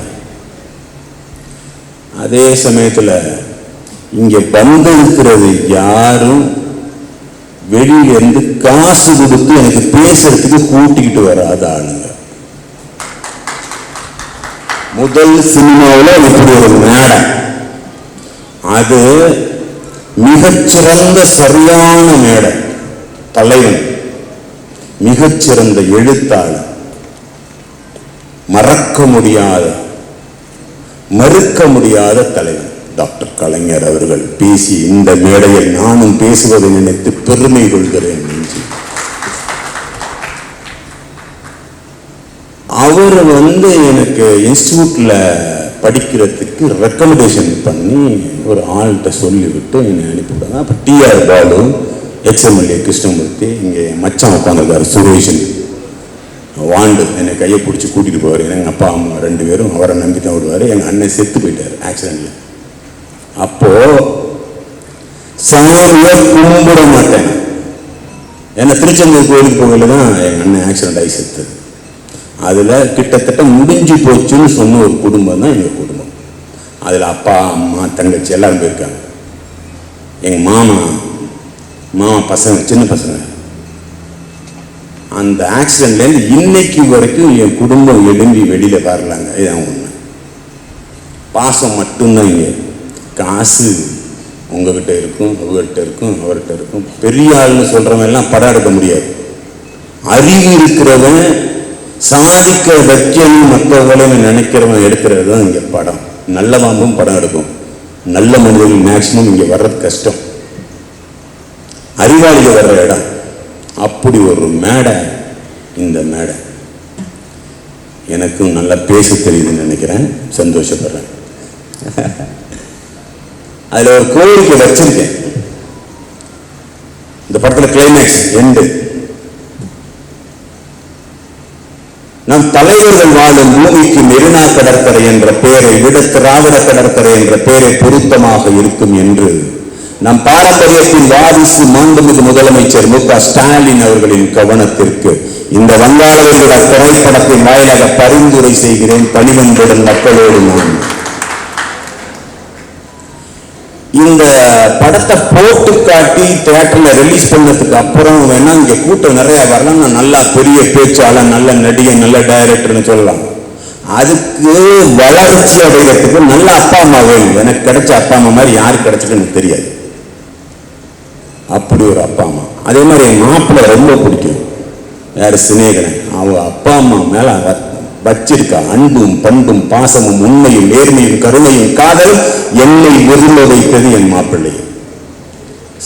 அதே சமயத்தில் இங்கே வந்திருக்கிறது யாரும் வெளியிலேருந்து காசு கொடுத்து எனக்கு பேசுறதுக்கு கூட்டிக்கிட்டு வராத ஆளுங்க. முதல் சினிமாவில் இப்படி ஒரு மேடை, அது மிகச்சிறந்த சரியான மேடை. தலைவன் மிகச்சிறந்த எழுத்தாளர், மறக்க முடியாத மறுக்க முடியாத தலைவர் டாக்டர் கலைஞர் அவர்கள் பேசி இந்த மேடையில் நானும் பேசுவதை நினைத்து பெருமை கொள்கிறேன். அவர் எனக்கு இன்ஸ்டியூட்ல படிக்கிறதுக்கு ரெக்கமெண்டேஷன் பண்ணி ஒரு ஆள்கிட்ட சொல்லிவிட்டு என்னை அனுப்பிவிட்டாங்க. அப்போ டிஆர் பாலு, எக்ஸ்எம்எல்ஏ கிருஷ்ணமூர்த்தி, இங்கே மச்சான் உட்காந்துருக்காரு சுரேஷன், வாண்டு என்னை கையை பிடிச்சி கூட்டிகிட்டு போவார். எங்கள் அப்பா அம்மா 2 பேரும் அவரை நம்பி தான் விடுவார். எங்கள் அண்ணன் செத்து போயிட்டார் ஆக்சிடெண்ட்டில். அப்போது சாமியை கும்பிட மாட்டேன். என்னை திருச்செந்தூர் கோயிலுக்கு போகல தான் எங்கள் அண்ணன் ஆக்சிடெண்ட் ஆகி செத்துது. அதில் கிட்டத்தட்ட முடிஞ்சு போச்சுன்னு சொன்ன ஒரு குடும்பம் தான் எங்கள் குடும்பம். அதில் அப்பா அம்மா தங்கச்சி எல்லாரும் போயிருக்காங்க. எங்கள் மாமா பசங்க, சின்ன பசங்க. அந்த ஆக்சிடென்ட்லேருந்து இன்னைக்கு வரைக்கும் என் குடும்பம் எழும்பி வெளியில் வரலாங்க. இதுதான் உண்மை. பாசம் மட்டும்தான். இங்கே காசு உங்ககிட்ட இருக்கும், அவர்கிட்ட இருக்கும், அவர்கிட்ட இருக்கும். பெரிய ஆள்னு சொல்கிறவன் எல்லாம் படம் எடுக்க முடியாது. அறிவு இருக்கிறவன் சாதிக்க வைக்கணும் மற்றவர்களைன்னு நினைக்கிறவன் எடுக்கிறது தான் இங்கே படம். நல்ல பாம்பும் படம் எடுக்கும், நல்ல மனிதர்கள் மேக்சிமம் இங்கே வர்றது கஷ்டம். அறிவாளிகள் வர்ற இடம். அப்படி ஒரு மேடை இந்த மேடை. எனக்கும் நல்லா பேச தெரியுதுன்னு நினைக்கிறேன், சந்தோஷப்படுறேன். அதில் ஒரு கோரிக்கை வச்சிருக்கேன். இந்த படத்தில் கிளைமேக்ஸ் எண்டு, நம் தலைவர்கள் வாழும் பூமிக்கு மெரினா கடற்கரை என்ற பெயரை விட திராவிட கடற்கரை என்ற பெயரை பொருத்தமாக இருக்கும் என்று நம் பாரம்பரியத்தின் வாரிசு மாண்புமிகு முதலமைச்சர் மு.க. ஸ்டாலின் அவர்களின் கவனத்திற்கு இந்த வங்காள விரிகுடா திரைப்படத்தின் வாயிலாக பரிந்துரை செய்கிறேன். பணிவன்புடன் மக்களோடு நான் இந்த படத்தை போட்டு காட்டி தியேட்டர்ல ரிலீஸ் பண்ணதுக்கு அப்புறம் வேணா இங்க கூட்டம் நிறைய வரலாம். நான் நல்லா பெரிய பேச்சாளர், நல்ல நடிகை, நல்ல டைரக்டர்னு சொல்லலாம். அதுக்கு வளர்ச்சி அடைகிறதுக்கு நல்ல அப்பா அம்மா வேணும். எனக்கு கிடைச்ச அப்பா அம்மா மாதிரி யாருக்கு கிடைச்சது எனக்கு தெரியாது. அப்படி ஒரு அப்பா அம்மா. அதே மாதிரி என் மாப்பிள்ளை ரொம்ப பிடிக்கும். யாரு? சிநேகனன். அவ அப்பா அம்மா மேல வச்சிருக்கா அன்பும் பண்பும் பாசமும் உண்மையும் நேர்மையும் கருணையும் காதலும் என்னை விரும்ப வைத்தது என் மாப்பிள்ளை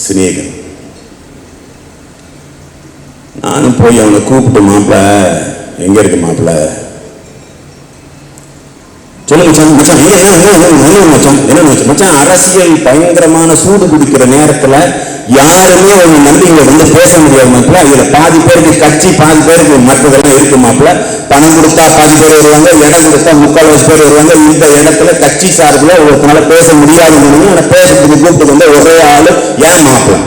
சிநேகன். நானும் போய் அவனை கூப்பிட்டு, மாப்பிள்ள எங்க இருக்கு மாப்பிள்ள, சொல்லுங்க மச்சான், மச்சான் அரசியல் பயங்கரமான சூடு குடிக்கிற நேரத்துல யாருமே அவங்க நம்பிக்கை வந்து பேச முடியாது மாப்பிள்ள. இதுல பாதி பேருக்கு கட்சி, பாதி பேருக்கு மற்றதெல்லாம் இருக்கு மாப்பிள்ள. பணம் கொடுத்தா பாதி பேர் வருவாங்க, இடம் கொடுத்தா 3/4 பேர் வருவாங்க. இந்த இடத்துல கட்சி சார்பில் ஒருத்தனால பேச முடியாதுன்னு ஆனா பேசுறதுக்கு கூப்பிட்டு வந்து ஒரே ஆளு ஏன் மாப்பிள்ள.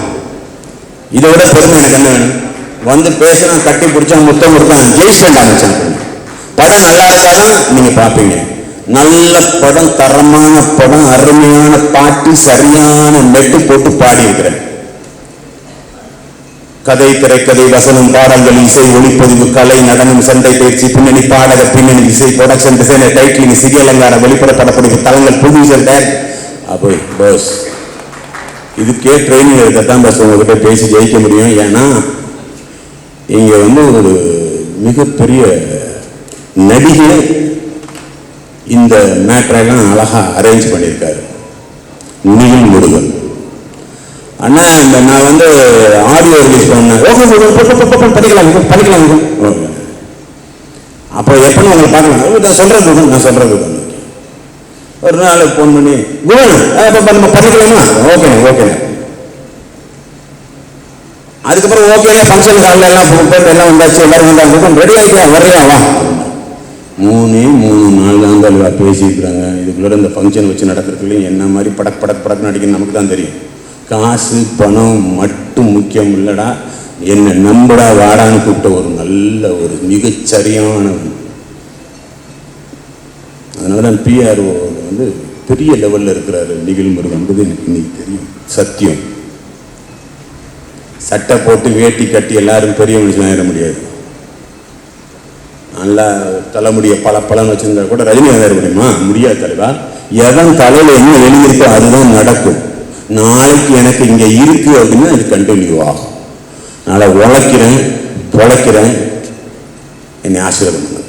இதை விட பெருமை எனக்கு என்ன வேணும்? வந்து பேசுறான், கட்டி பிடிச்சா, முத்தம் கொடுத்தான், ஜெயிச்சிட்டா மச்சான். படம் நல்லா இருக்காதான் நீங்க பாப்பீங்க. நல்ல படம், தரமான படம், அருமையான பாட்டு, சரியான மெட்டு போட்டு பாடி இருக்கிறேன். கதை, திரைக்கதை, வசனம், பாடல்கள், இசை, ஒளிப்பதிவு, கலை, நடனம், சண்டை பயிற்சி, பின்னணி பாடக, பின்னணி இசை, ப்ரொடக்ஷன் டிசைனர், டைட்டிலிங், சிகை அலங்கார, வெளிப்பட படப்பிடிப்பு, தளங்கள், ப்ரொடியூசர், அப்போ பஸ் இதுக்கே ட்ரைனிங் எடுக்கத்தான் பஸ் உங்ககிட்ட பேசி ஜெயிக்க முடியும். ஏன்னா இங்க ஒரு மிகப்பெரிய நடிகை இந்த மேட்டரெல்லாம் அழகா அரேஞ்ச் பண்ணியிருக்காரு. நிகில் முருகன் அண்ணா, இந்த நான் வந்து ஆடியோ ரிலீஸ் பண்ணேன். படிக்கலாம். அப்போ எப்போ உங்களை பார்க்கலாம், நான் சொல்றேன். ஒரு நாள் ஃபோன் பண்ணி நம்ம படிக்கலாமா? ஓகே. அதுக்கப்புறம் ஓகே, ஃபங்க்ஷன் காலில் எல்லாம் போட்டு எல்லாம் வந்தாச்சு, எல்லாரும் வந்தாங்க, ரெடி ஆகிட்டா வரையா வா. 3 நாள் தான் தலைவா பேசியிருக்கிறாங்க. இதுக்குள்ள இந்த ஃபங்க்ஷன் வச்சு நடக்கிறதுலையும் என்ன மாதிரி படக்கு நடிக்கணும் நமக்கு தான் தெரியும். காசு பணம் மட்டும் முக்கியம் இல்லடா, என்னை நம்படா வாடான்னு கூப்பிட்ட ஒரு நல்ல ஒரு மிகச்சரியான. அதனால தான் பிஆர்ஓ வந்து பெரிய லெவலில் இருக்கிறாரு நிகில் முருகன் எனக்கு இன்னைக்கு தெரியும். சத்தியம். சட்டை போட்டு வேட்டி கட்டி எல்லாரும் பெரிய மனுஷன் ஆயிட முடியாது. நல்லா தலைமுடிய பலன்னு வச்சிருந்தா கூட ரஜினி ஆயிட முடியுமா? முடியாது தலைவா. எவன் தலையில என்ன எழுதியிருக்கோ அதுதான் நடக்கும். நாளைக்கு எனக்கு இங்க இருக்கு அப்படின்னா அது கண்டினியூ ஆகும். அதனால உழைக்கிறேன், பொழைக்கிறேன், என்னை ஆசீர்வாதம் பண்ணுங்க.